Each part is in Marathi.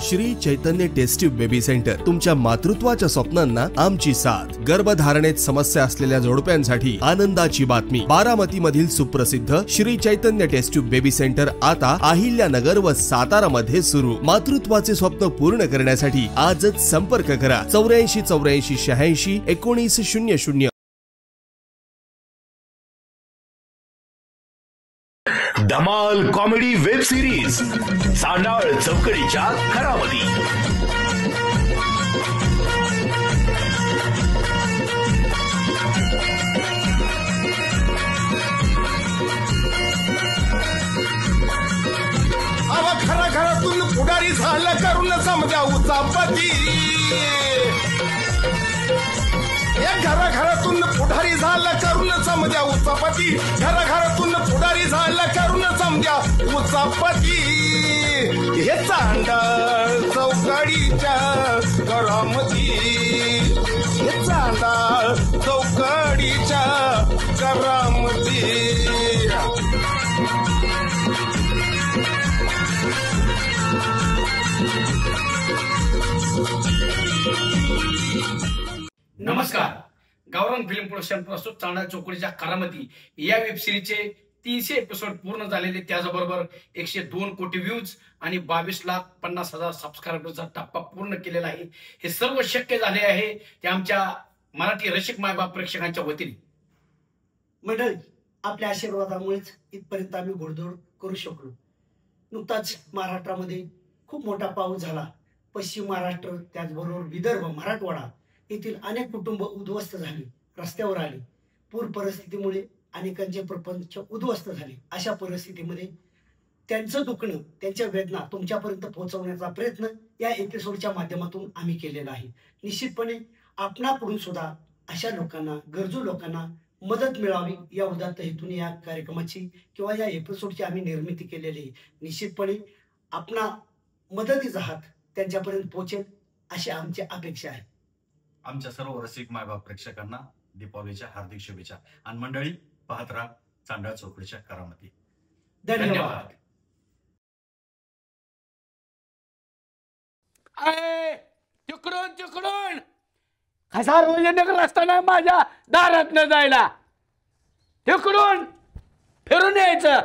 Shri Chaitanya tasty baby centre तुमच्या मातृत्वाच्या स्वप्नांना आमची साथ। गर्भधारणेत समस्या असलेल्या जोडप्यांसाठी आनंदाची बातमी। बारामती मधील सुप्रसिद्ध Shri Chaitanya tasty baby centre आता अहिल्यानगर व सातारा मध्ये सुरू। मातृत्वाचे स्वप्न पूर्ण करण्यासाठी आजच संपर्क करा 84 84 86 19 00। धमाल कॉमेडी वेब सिरीज सांडाळ चौकडीच्या घरामध्ये। खरा घरातून पुढारी झालं करून समजा उचापती। घराघरातून पुढारी झालं करून समजा उचापती। घराघरातून पुढारी झालं करून समजा उचापती। हे चांडाळ चौकडीच्या घरामध्ये, हे चांडाळ चौकडीच्या घरामध्ये। नमस्कार, गावरान फिल्म प्रोडक्शन प्रस्तुत चांडाळ चौकडीच्या करामती या वेब सिरीजचे 300 एपिसोड पूर्ण झालेले, त्याचबरोबर 102 कोटी व्ह्यूज आणि 22,50,000 सबस्क्रायबरचा टप्पा पूर्ण केलेला आहे। हे सर्व शक्य झाले आहे ते आमच्या मराठी रसिक मायबाप प्रेक्षकांच्या वतीने। मंडळी, आपल्या आशीर्वादामुळेच इथपर्यंत आम्ही घोडदौड करू शकलो। नुकताच महाराष्ट्रामध्ये खूप मोठा पाऊस झाला। पश्चिम महाराष्ट्र त्याचबरोबर विदर्भ, मराठवाडा येथील अनेक कुटुंब उद्ध्वस्त झाली, रस्त्यावर आली। पूर परिस्थितीमुळे अनेकांचे प्रपंच उद्ध्वस्त झाले। अशा परिस्थितीमध्ये त्यांचं दुखणं, त्यांच्या वेदना तुमच्यापर्यंत पोहोचवण्याचा प्रयत्न या एपिसोडच्या माध्यमातून आम्ही केलेला आहे। निश्चितपणे आपणाकडून सुद्धा अशा लोकांना, गरजू लोकांना मदत मिळावी या उदात्त हेतून या कार्यक्रमाची किंवा या एपिसोडची आम्ही निर्मिती केलेली आहे। निश्चितपणे आपणा मदतीचा हात त्यांच्यापर्यंत पोहोचेल अशी आमची अपेक्षा आहे। आमच्या सर्व रसिक मायबाप प्रेक्षकांना दीपावलीच्या हार्दिक शुभेच्छा। आणि मंडळी, पाहत राहा चांडाळ चौकडीच्या करामती। धन्यवाद। तिकडून तिकडून सार्वजनिक रस्ता नाही माझ्या दारात न जायला, तिकडून फिरून यायचं।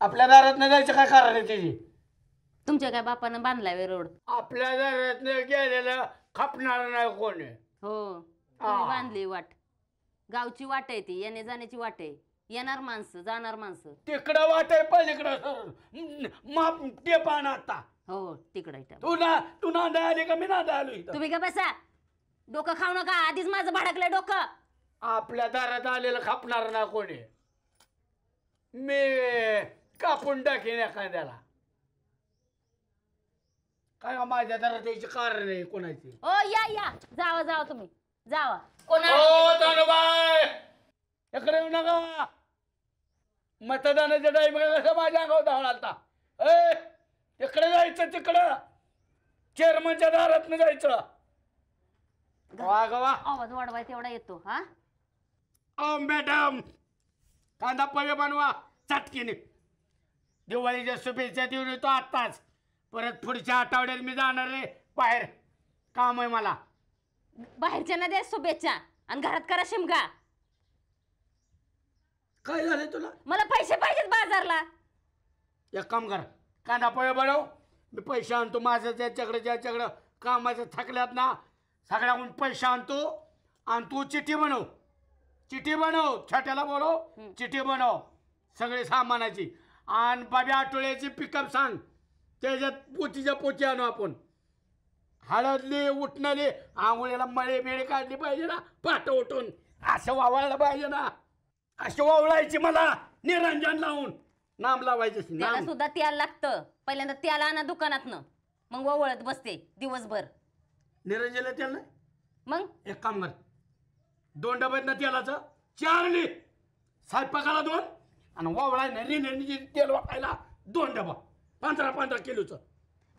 आपल्या दारात न जायचं काय कारण आहे त्याची? तुमच्या काय बापानं बांधलाय रोड? आपल्या दारात गेलेलं खपणार नाही कोणी। हो, तुम्ही बांधली वाट, गावची वाट आहे ती, येणे जाण्याची वाट आहे। येणार माणसं, जाणार माणसं। तिकडं वाट आहे, पलीकडं माप ते पान आता। हो, तिकडं तू नांदा आली का मी नांदा आलो इथं? तुम्ही का बसा, डोकं खाऊ नका, आधीच माझं भडकलंय डोकं। आपल्या दारात आलेलं खपणार ना कोणी, मी कापून टाकीन एखाद्याला। काय माझ्या दारात यायची कारण आहे कोणाची? ओ या या, जावा जावा, तुम्ही जावा। इकडे येऊ नका, मतदानाच्या टाइमला कसं माझ्या अंगावर धावला आलता। तिकडे जायचं, तिकडं चेअरमनच्या दारात न जायचं। आवाज वाढवाय तेवढा येतो। हा मॅडम, कांदा पोहे बनवा चटकीने। दिवाळीच्या शुभेच्छा देऊन येतो आत्ताच, परत पुढच्या आठवड्यात मी जाणार रे बाहेर, काम आहे मला। बाहेरच्या ना द्या शुभेच्छा आणि घरात करा शिमगा। काय झालं तुला? मला पैसे पाहिजेत बाजारला। एक काम कर, कांदा पोहे बनव, मी पैसे आणतो। माझं ज्याच्याकडे कामाचं थकल्यात ना, सगळ्याहून पैसे आणतो। आणि तू चिठ्ठी बनव, चिठ्ठी बनव, छोट्याला बोलव, चिठ्ठी बनव सगळे सामानाची। आणि बाबी आठवड्याची पिकअप सांग, त्याच्यात पोतीच्या पोती आणू आपण। हळदली उठणारी आंघोळीला मळे बिळे काढली पाहिजे ना, पाठ उठून असं वावळलं पाहिजे ना। असं वावळायची मला, निरंजन लावून नाम लावायचं। त्याला सुद्धा तेल लागतं, पहिल्यांदा तेल आणा दुकानातनं, मग वळत बसते दिवसभर। निरंजनला तेल नाही? मग एक काम कर, 2 डब्यात तेलाचं 4 ली, स्वयंपाकाला 2 आणि वावळाय नाही तेल वाटायला 2 डबा, 15 किलोचं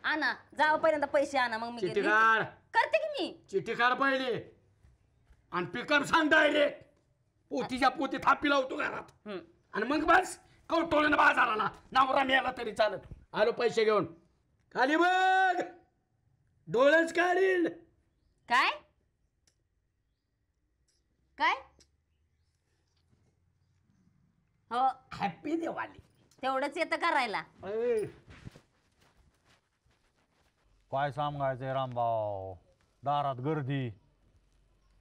आणा। जाव पहिल्यांदा पैसे आणा, मग मी चिठ्ठी काढ। करते की मी चिठ्ठी काढ पहिले आणि पिकअप सांग डायरेक्ट। पोतीच्या पोती थापी लावतो घरात आणि मग बस कौटोळीनं बाजाराला, नवरा मिळाला तरी चालत। आलो पैसे घेऊन. खाली बघ, डोळच काढील. काय काय हो हॅपी दिवाळी. तेवढंच येतं करायला. काय सांगायचंय रामभाऊ, दारात गर्दी,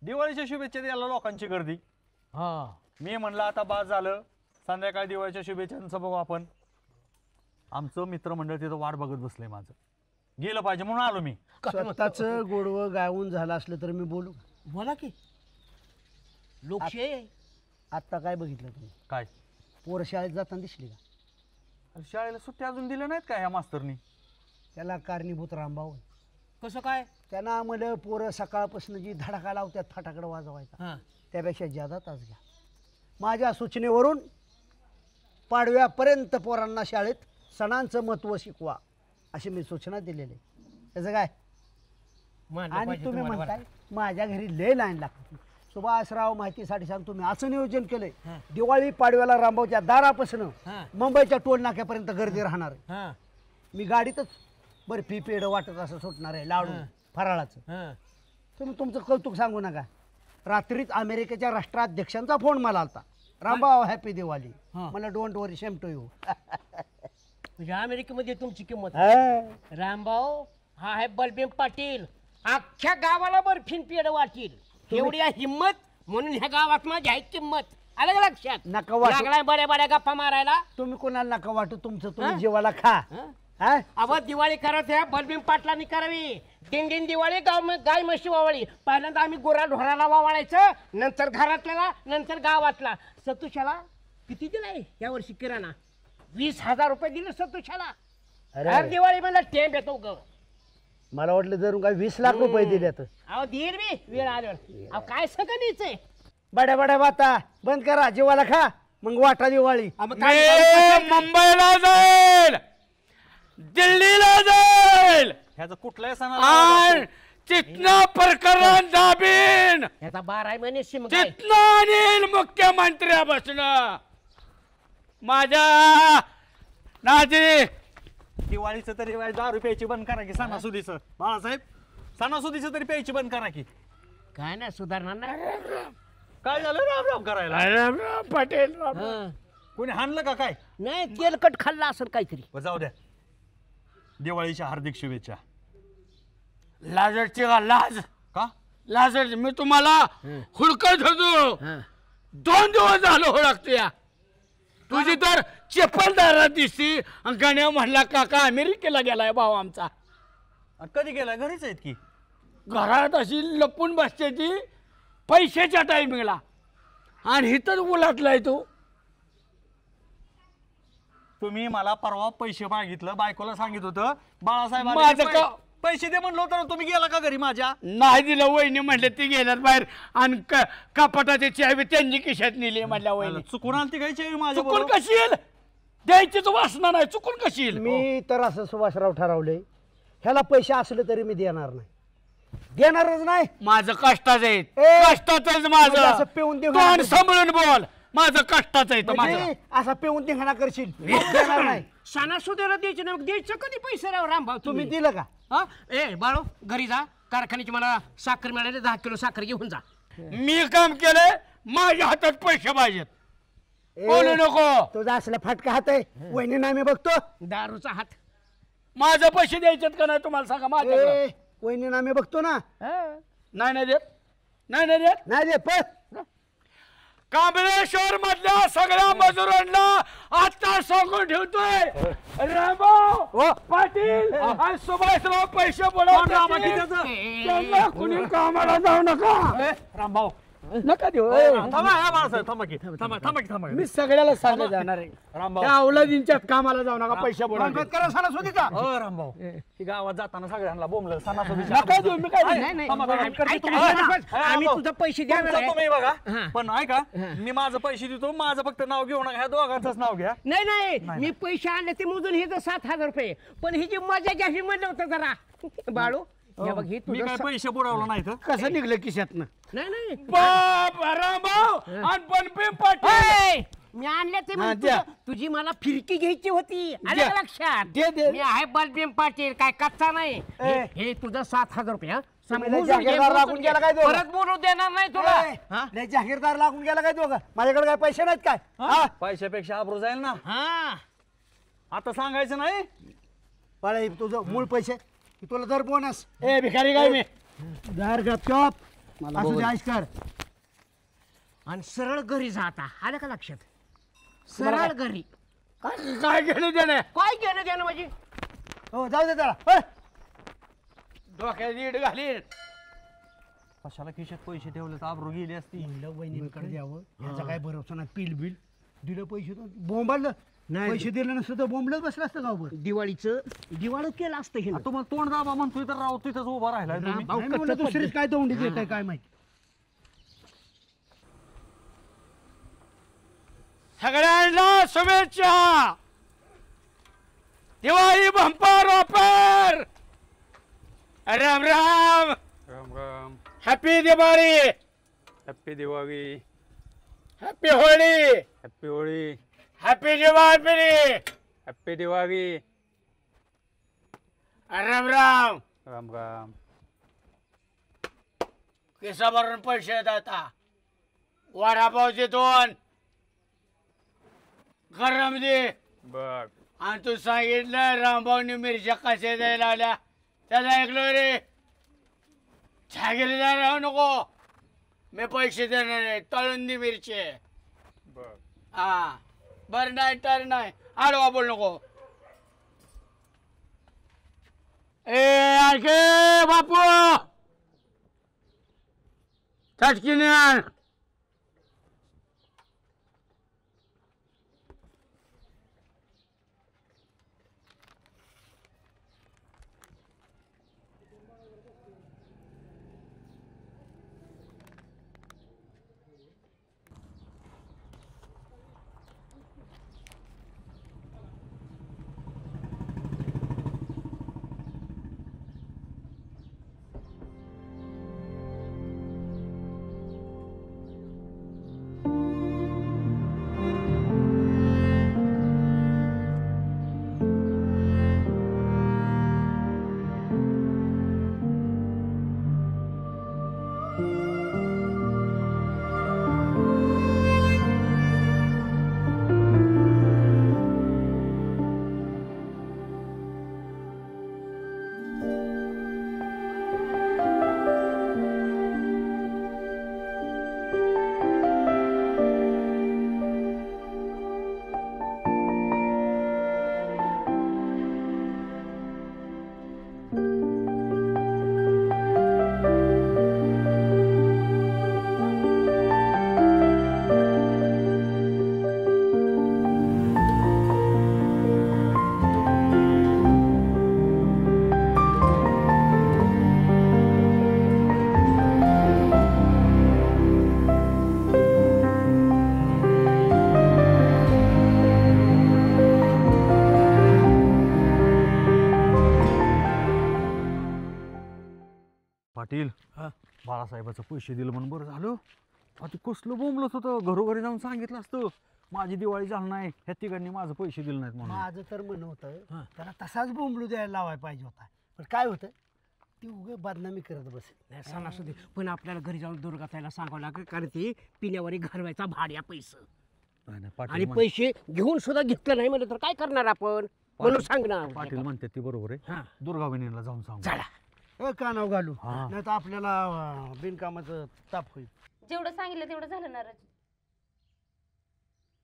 दिवाळीच्या शुभेच्छा द्यायला लोकांची गर्दी. मी म्हणलं आता बाद झालं, संध्याकाळी दिवाळीच्या शुभेच्छांचं बघू आपण. आमचं मित्रमंडळ तिथं वाट बघत बसलंय, माझं गेलं पाहिजे म्हणून आलो मी. स्वतःच गोडवं गाऊन झालं असलं तर मी बोलू. बोला की. लोकशाही. आत्ता काय बघितलं तुम्ही? काय पोरं शाळेत जाताना दिसली का? अरे शाळेला सुट्ट्या अजून दिल्या नाहीत का ह्या मास्तरनी? त्याला कारणीभूत रामभाऊ. कसं काय? त्यांना आम्हाला पोरं सकाळपासून जी धडाका लावत्यात फटाकडं वाजवायचा, त्यापेक्षा ज्यादा तास घ्या. माझ्या सूचनेवरून पाडव्यापर्यंत पोरांना शाळेत सणांचं महत्त्व शिकवा अशी मी सूचना दिलेली. त्याचं काय? आणि तुम्ही म्हणताय माझ्या घरी लय लाईन लागते. सुभाषराव माहितीसाठी सांगतो, मी असं नियोजन केलंय, दिवाळी पाडव्याला रामभाऊच्या दारापासून मुंबईच्या टोल नाक्यापर्यंत गर्दी राहणार आहे. मी गाडीतच बर्फी पेढं वाटत असं सुटणार आहे, लाडू फराळाचं. तुम्ही तुमचं कौतुक सांगू नका. रात्रीच अमेरिकेच्या राष्ट्राध्यक्षांचा फोन मला आलता, रामभाऊ हॅपी दिवाळी. मला डोंट वरी शेम टू यू. तुझ्या अमेरिकेमध्ये तुमची किंमत. रामभाऊ हा आहे बलबीम पाटील, अख्ख्या गावाला बर्फीन पेढ वाटील. एवढी आहे हिम्मत, म्हणून ह्या गावात माझी आहे किंमत. आलं का लक्षात? नका वाटू. लागलाय बड्या बड्या गप्पा मारायला. तुम्ही कोणाला नका वाटू, तुमचं तुम्ही जीवाला खा. अव दिवाळी करत आहे बलबीम पाटलांनी करावी. तीन दिन दिवाळी गाय म्हशी वावळी. पहिल्यांदा आम्ही गोरा ढोराला वावळायचं, नंतर घरातल्याला, नंतर गावातला. सतुशाला किती दिलाय या वर्षी किराणा? 20,000 रुपये दिले सतुशाला. हर दिवाळी मला टेंब येतो ग. मला वाटलं जर काय 20 लाख रुपये दिले तर. अहो धीर मी वेळ आल्यावर. अहो काय सगळं द्यायचंय? बड्या बड्या बाता बंद करा, जीवाला खा, मग वाटा दिवाळी. मुंबईला जाईल, दिल्लीला जाईल, ह्याचं कुठल्याही सणाला तिथनं प्रकरण दाबीन. ह्याचा 12 महिने तिथनं आणील मुख्यमंत्र्यापासून. माझ्या नाजी दिवाळीचं तरी दारू प्यायची बंद करा की. सणासुदीचं बाळासाहेब, सणासुदीचं तरी प्यायची बंद करा की. काय नाही सुधारणार नाही. काय झालं राम राम करायला? राम पटेल. कोणी हाणलं का काय? नाही तेलकट खाल्ला असेल काहीतरी. जाऊ द्या, दिवाळीच्या हार्दिक शुभेच्छा. लाजरची का लाज? का लाजर? मी तुम्हाला हुडकत होतो, 2 दिवस झालं हुडकतो. या तुझी तर चप्पलदारात दिसती. गण्या म्हणला काका अमेरिकेला गेलाय भाऊ आमचा. कधी गेला? घरीच आहेत की. घरात अशी लपून बसते ती पैशाच्या टायमिंगला, आणि हिथंच उलटलाय तू. तुम्ही मला परवा पैसे मागितलं, बायकोला सांगित होतं बाळासाहेब माझं पैसे दे म्हणलं होतं, तुम्ही गेला का घरी माझ्या? नाही दिलं. वहिनी म्हटलं ती गेल्यात बाहेर, आणि कपाटाची चावी त्यांनी खिशात नेली. म्हटल्या वहिनी चुकून आलती काय चावी माझ्या? चुकून कशी येईल? द्यायचीच वासना नाही, चुकून कशी येईल? मी तर असं सुभाषराव ठरवलंय, ह्याला पैसे असले तरी मी देणार नाही, देणारच नाही. माझं कष्टाचं आहे, कष्टाचंच म्हणजे माझं. असं पिऊन देऊ तोंड सांभाळून बोल, माझं कष्टाचं आहे. म्हणजे असा पिऊन धिंगाणा करशील, देणार नाही. सणासुदीला द्यायचे ना, द्यायचं कधी पैसे राव रामभाऊ? तुम्ही दिलं का? ए बाळो, घरी जा, कारखान्याची मला साखर मिळाली, 10 किलो साखर घेऊन जा. मी काम केलंय, माझ्या हातात पैसे पाहिजेत. बोलू नको. तुझा असला फाटका हात आहे, वहिनींना मी बघतो. दारूचा हात. माझं पैसे द्यायचेत का नाही तुम्हाला सांगा? माझ्या वहिनींना मी बघतो ना. नाही देत, नाही देत, नाही देत. पण कांबळेश्वर मधल्या सगळ्या मजुरांना आता सांगून ठेवतोय, रामभाऊ पाटील आणि सुभाषराव पैसे बोलवतात, कुणी कामाला जाऊ नका. रामभाऊ नका देऊ. थांबा. मी सगळ्याला सांगत जाणार आहे, रामभाऊ त्या अवलादींच्या कामाला जाऊ नका. पैसे बोलवतात करा सणासुदीचा. हो रामभाऊ, ही गावात जाताना सगळ्यांना बोंबलं सणासुदीच्या. नका देऊ. मी काय आम्ही तुझं पैसे द्या. तुम्ही बघा, पण ऐका, मी माझं पैसे देतो, माझं फक्त नाव घेऊ नका, ह्या दोघांचंच नाव घ्या. नाही, मी पैसे आणले ते मोजून हे 7,000 रुपये, पण ही जी मजा घ्यावी म्हणलं होतं जरा. बाळू बघ, हे मी काय पैसे बुडवलं नाही तर. कसं निघलं खिशातनं? नाही रामभाऊ आणि बनपे पाटील मी आणले ते हा, म्हणतो द्या. तुझं. तुझी मला फिरकी घ्यायची होती आलं द्या. का लक्षात दे, दे. मी आहे बलबीम पाटील काय कच्चा नाही ए. हे तुझं 7,000 रुपये हा? तुम्ही मोजून लय घे, जागीरदार मोजून लागून घे. गेला काय दोघं? परत बोलू देणार नाही तुला हा? लय जाहीरदार लागून गेला काय दोघं माझ्याकडे काय पैसे नाहीत काय हा पैशापेक्षा आबरू जाईल ना हा आता सांगायचं नाही. बाळा तुझं मूळ पैसे की तुला दर बोनस ए भिकारी काय मी दर गपचॉप असू दे ऐश कर आणि सरळ घरी जाता आलं का लक्षात सरळ घरी काय घेणे देणे काय घेणं देणं म्हणजे हो जाऊ दे त्याला डोक्यात नीट घालीन कशाला खिशात पैसे ठेवले तर आबरू गेली असती. म्हणलं वहिनीकडे द्यावं याचा काय भरोसा नाही पिल बिल दिलं पैसे तर बोंबाडलं नाही पैसे दिले नसतं तर बोंबलत बसलं असतं गावभर दिवाळं केलं असतं हे तुम्हाला तोंड दाबा म्हणतोय तर राव तिथंच उभा राहिलाय तुम्ही. नाही म्हणलं दुसरीच काय तोंडी देत आहे काय माहिती सगळ्यांना शुभेच्छा Diwali bumper offer Ram Ram Ram Ram. Happy Diwali happy Diwali. Happy Holi happy Holi. Happy Diwali happy Diwali. Ram Ram Ram Ram. किसा भरून पैसे येत आता वडापावचे 2 गरम दे बर. आणि तू सांगितलं रामभाऊनी मिरच्या कशा द्यायला आल्या त्याला ऐकलं रे छागिरीदार राहू नको मी पैसे देणार आहे तळून दे मिरचे बर. हा बर नाही तर नाही आडवा बोल नको ए आणखी बापू चटकीने आण पाटील बाळासाहेबाचं पैसे दिलं म्हणून बरं झालं. आता कसलं बोंबलत होतं घरोघरी जाऊन सांगितलं असतं माझी दिवाळी झाली नाही ह्या तिघांनी माझं पैसे दिले नाहीत म्हणून. माझं तर म्हणणं होतं त्याला तसाच बोंबलू द्यायला लावायला पाहिजे होता पण काय होतं ती उगे बदनामी करत बसेल सणासुदी पण आपल्याला घरी जाऊन दुर्गाताईला सांगावं लागेल कारण ते पिण्यावरी घरवायचा भाड्या पैसे नाही, नाही, पाटील आणि म्हण- पैसे घेऊन सुद्धा घेतलं नाही म्हणलं तर काय करणार आपण म्हणून सांग ना पाटील म्हणते ती बरोबर हा. आहे दुर्गाविनीला जाऊन सांग. चला कानाव घालू हा. नाही तर आपल्याला बिनकामाचं ताप होईल जेवढं सांगितलं तेवढं झालं ना राजू.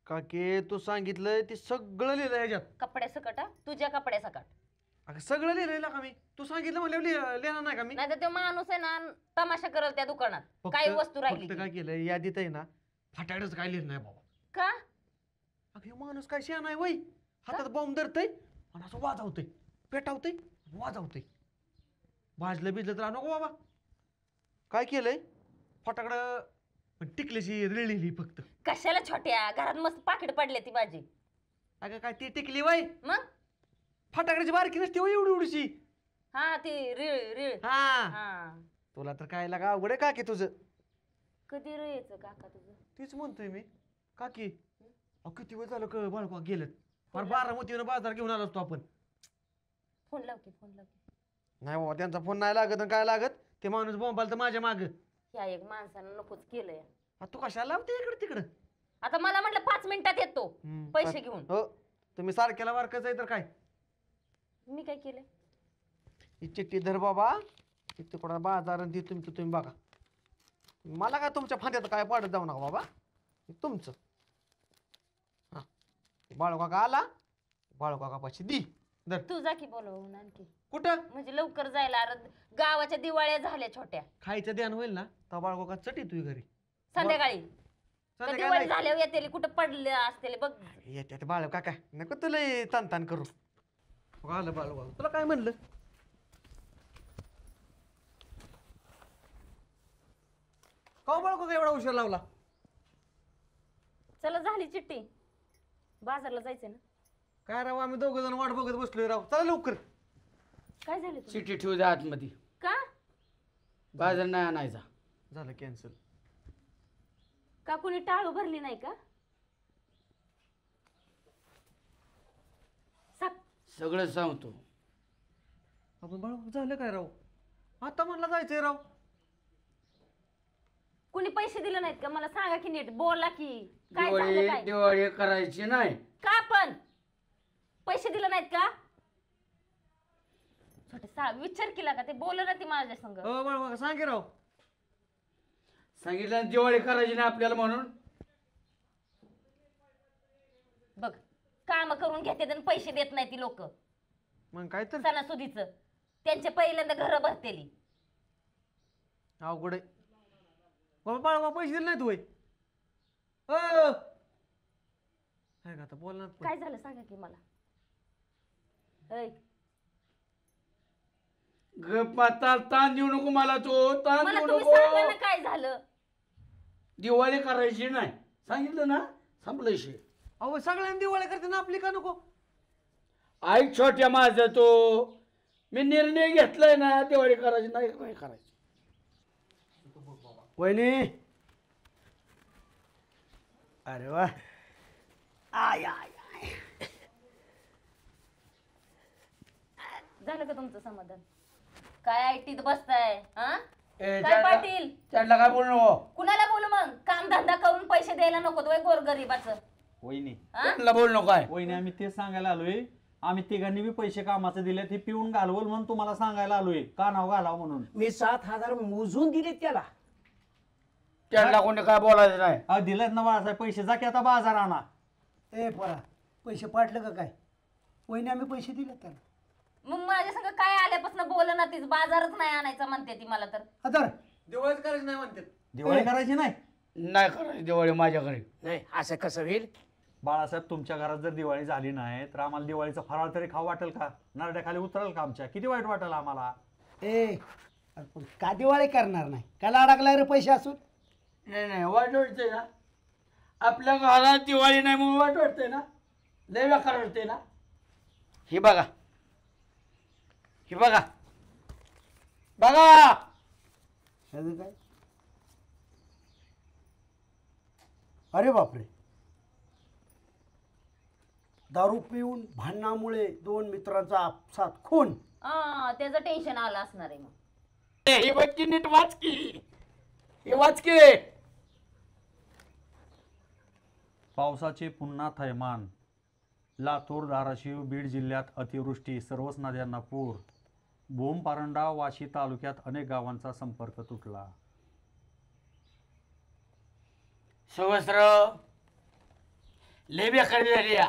काके तू सांगितलंय ते सगळं लिहिलं ह्याच्यात कपड्यासकट हा? तुझ्या कपड्यासकट अगं सगळं लिहिलंय का मी तू सांगितलं म्हणल्यावर लिहिणार नाही का मी नाही तर तो माणूस आहे ना तमाशा करल त्या दुकानात फक्त- काही वस्तू राहिली फक्त की. काय केलंय यादीत आहे ना फाटाडच काय लिहिलं नाही बाबा. का अगं हे माणूस काय शहा नाही वय हातात बॉम्ब धरतय आणि असं वाजवतय पेटावतय वाजवतय भाजलं बिजलं तर नको बाबा काय केलंय फटाकडं टिकल्याची रिळ लिहिली फक्त. कशाला छोट्या घरात मस्त पाकिट पडले ती माझी. अगं काय ती टिकली वय मग फटाकड्याची बारकी नसते वय एवढी एवढीशी. हा ती रिळ रिळ हा हा तुला तर काय लागा अवघड आहे काकी तुझं कधी यायचं काका तुझं. तीच म्हणतोय मी काकी किती वेळ झालं बाळका गेलं फार बारामतीनं बाजार घेऊन आलो असतो आपण. फोन लाव की फोन लाव की. नाही बाबा त्यांचा फोन नाही लागत आणि काय लागत ते माणूस बोंबाल तर माझ्या माग. ह्या एक माणसानं नकोच केलंय. तू कशाला लावते इकडे तिकडं. आता मला म्हटलं 5 मिनिटात येतो पैसे घेऊन. हो तुम्ही सारख्याला वारकच आहे तर काय. मी काय केलंय. ही चिठ्ठी धर बाबा इथं कोणा बाजार आणि तुम्ही बघा. मला काय तुमच्या फांद्यात काय पाडत जाऊ नका बाबा तुमचं. हा बाळूकाका आला बाळूकाका पाशी दी धर. तू जा की बोलवून आणखी. कुठं म्हणजे लवकर जायला. गावाच्या दिवाळ्या झाल्या छोट्या. खायचं ध्यान होईल ना तर बाळूकाका चटी तुझी घरी संध्याकाळी. दिवाळी झाल्यावर येते कुठं पडले असते बघ. येते बाळूकाका नको तुला तान करू. आलं बाळूकाका तुला काय म्हणलं. का बाळूकाका एवढा उशीर लावला. चला झाली चिठ्ठी. बाजारला जायचंय ना. काय राव आम्ही दोघ जण वाट बघत बसलोय राव. चला लवकर. काय झालं. चिठ्ठी ठेवू द्या आतमध्ये. का बाजार नाही आणायचा. झालं कॅन्सल. का कुणी टाळू भरली नाही का. सगळं सांगतो. आपण बाळू झालं काय राव आता म्हणला जायचंय राव. कुणी पैसे दिले नाहीत का मला सांगा की नीट बोला की. काय झालं काय. दिवाळी करायची नाही का पण पैसे दिले नाहीत का. छोटे विचार केला का ते बोल ना ती माझ्या संग. हो बाळू सांगे राव. सांगितलं दिवाळी करायची नाही आपल्याला म्हणून. बघ काम करून घेते आणि पैसे देत नाही ती लोक. मग काय तर सणासुदीच त्यांचे पहिल्यांदा घर भरतेली. अवघड आहे बाबा. बाळू पैसे दिले नाहीत होय. आता बोल ना. काय झालं सांगा की मला. ताण देऊ नको मला. तो ताण मला देऊ तुम्ही सांगा ना नको. काय झालं. दिवाळी करायची नाही सांगितलं ना संपलं विषय. अहो सगळ्यांनी दिवाळी करते ना आपली का नको. ऐक छोट्या माझं तो मी निर्णय घेतलाय ना दिवाळी करायची नाही करायची. वहिनी अरे वा आय आय आय. झालं का तुमचं समाधान. काय आयटीत बसताय हा. ए, काय पाटील त्यांना काय बोलू नको. कुणाला बोलू मग. काम धंदा करून पैसे द्यायला नको तो गोरगरीबाचं. वहिनी त्यांना बोलू नको आहे. वहिनी आम्ही तेच सांगायला आलोय. आम्ही तिघांनी बी पैसे कामाचे दिले ते पिऊन घालवल म्हणून तुम्हाला सांगायला आलोय. का नाव घालाव म्हणून. मी 7,000 मोजून दिले त्याला. त्यांना कोणी काय बोलायचं नाही. दिलेत ना बाळासाहेब पैसे जा की आता बाजार आणा. ए पोरा पैसे पाटलं का काय. वहिनी आम्ही पैसे दिले त्याला. मग माझ्या संग काय आल्यापासून बोल ना तीच बाजारच नाही आणायचा म्हणते ती मला तर. आता दिवाळीच करायची नाही म्हणते. दिवाळी करायची नाही. नाही करायची दिवाळी माझ्या घरी. नाही असं कसं होईल. बाळासाहेब तुमच्या घरात जर दिवाळी झाली नाही तर आम्हाला दिवाळीचा फराळ तरी खाऊ वाटेल का. नरड्याखाली उतरेल का आमच्या. किती वाईट वाटेल आम्हाला. का दिवाळी करणार नाही. काला अडकलाय रे पैसे असून. नाही वाईट वाटतंय ना. आपल्या घरात दिवाळी नाही म्हणून वाईट वाटतंय ना. लय बेकार वाटतंय ना. ही बघा ही बघा बघा. काय अरे बापरे. दारू पिऊन भांडणामुळे 2 मित्रांचा आपसात खून. त्याचं टेन्शन आलं असणार आहे मग. ही बच्ची नीट वाच की. हे वाच की. पावसाचे पुन्हा थैमान. लातूर धाराशिव बीड जिल्ह्यात अतिवृष्टी. सर्वच नद्यांना पूर. भूम पारंडा वाशी तालुक्यात अनेक गावांचा संपर्क तुटला. सहस्र लय बेकार झाली या.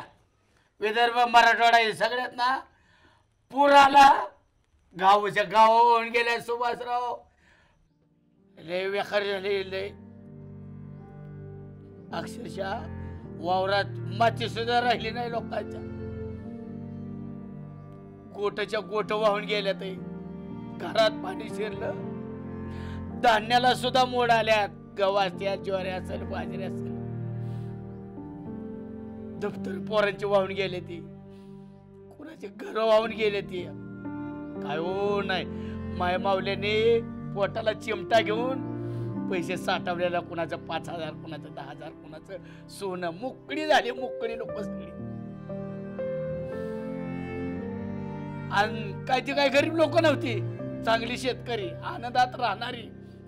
विदर्भ मराठवाडा हे सगळ्यात ना पूर आला. गावच्या गावाहून गेल्या सुभाषराव. लय बेकार झाली. लय अक्षरशः वावरात माती सुद्धा राहिली नाही लोकांच्या. गोटच्या गोट वाहून गेल्या. ते घरात पाणी शिरलं. धान्याला सुद्धा मोड आल्यात. गव्हाच्या ज्वारी असेल बाजरी असेल. दप्तर पोरांची वाहून गेले. ती कुणाचे घर वाहून गेले. ती काय हो नाही. माय मावल्याने पोटाला चिमटा घेऊन पैसे साठवलेला, कुणाचं 5,000, कुणाचं 10,000, कुणाचं सोनं. मोकळी झाली, मोकळी लोक सगळी. आणि काय ती काय गरीब लोक नव्हती, चांगली शेतकरी, आनंदात राहणारी,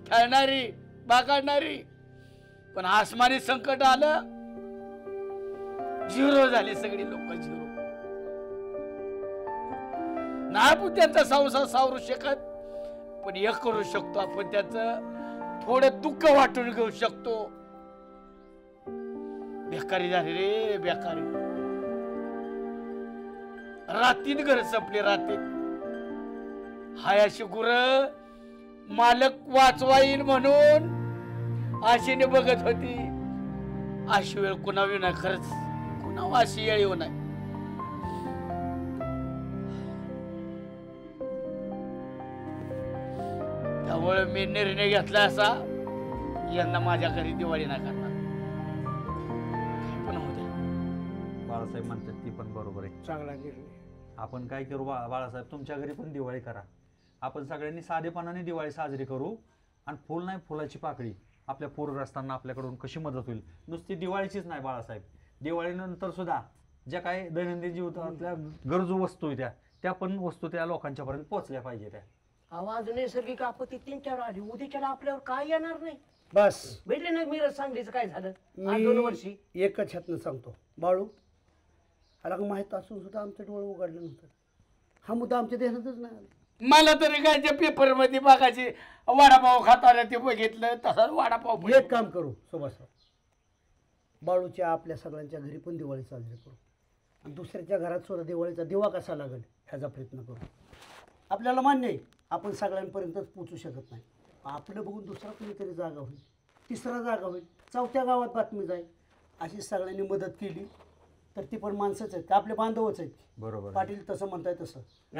खेळणारी, बागडणारी. पण आसमानी संकट आलं, झिरो झाली सगळी लोक, झिरो. नाही आपण त्यांचा संसार सावरू शकत, पण एक करू शकतो आपण, त्याचं थोडं दुःख वाटून घेऊ शकतो. बेकारी झाली रे, बेकारी. रात्रीत घर संपले, रात्रीत. हाय अशी गुर मालक वाचवाईल म्हणून आशेने बघत होती. अशी वेळ कुणावी नाही, खरंच कुणावर अशी वेळ येऊ नाही. त्यामुळे मी निर्णय घेतला असा, यंदा माझ्या घरी दिवाळी नाही करणार. पण होते बाळासाहेब म्हणतात ती पण बरोबर आहे. चांगला निर्णय. आपण काय करू बाळासाहेब, तुमच्या घरी पण दिवाळी करा. आपण सगळ्यांनी साधेपणाने दिवाळी साजरी करू. आणि फुल नाही फुलाची पाकळी. आपल्या पूरग्रस्तांना आपल्याकडून कशी मदत होईल. नुसती दिवाळीचीच नाही बाळासाहेब, दिवाळीनंतर सुद्धा ज्या काही दैनंदिन जीवनातल्या गरजू वस्तू आहेत त्या पण वस्तू त्या लोकांच्या पर्यंत पोहोचल्या पाहिजे. त्या आवाज नैसर्गिक आपत्ती 3-4 आली, उद्याच्याला आपल्यावर काय येणार नाही. बस भेटले ना मिरज सांगलीचं काय झालं मी 2 वर्षी. एकच ह्यातनं सांगतो बाळू, आला का माहित असून सुद्धा आमचं डोळं उघडलं नव्हतं. हा मुद्दा आमच्या देशातच नाही आला. मला तरी काय त्या पेपर मध्ये बघायचे वडापाव खाताना ते बघितलं, तसाच वडापाव. एक काम करू सुभाषराव, बाळूच्या आपल्या सगळ्यांच्या घरी पण दिवाळी साजरी करू. आणि दुसऱ्याच्या घरात सुद्धा दिवाळीचा दिवा कसा लागेल ह्याचा प्रयत्न करू. आपल्याला मान्य आहे आपण सगळ्यांपर्यंतच पोचू शकत नाही. आपलं बघून दुसरा कुणीतरी जागा होईल, तिसरा जागा होईल, 4थ्या गावात बातमी जाईल. अशी सगळ्यांनी मदत केली तर ती पण माणसंच आहेत, आपले बांधवच आहेत. बरोबर पाटील तसं म्हणताय तसं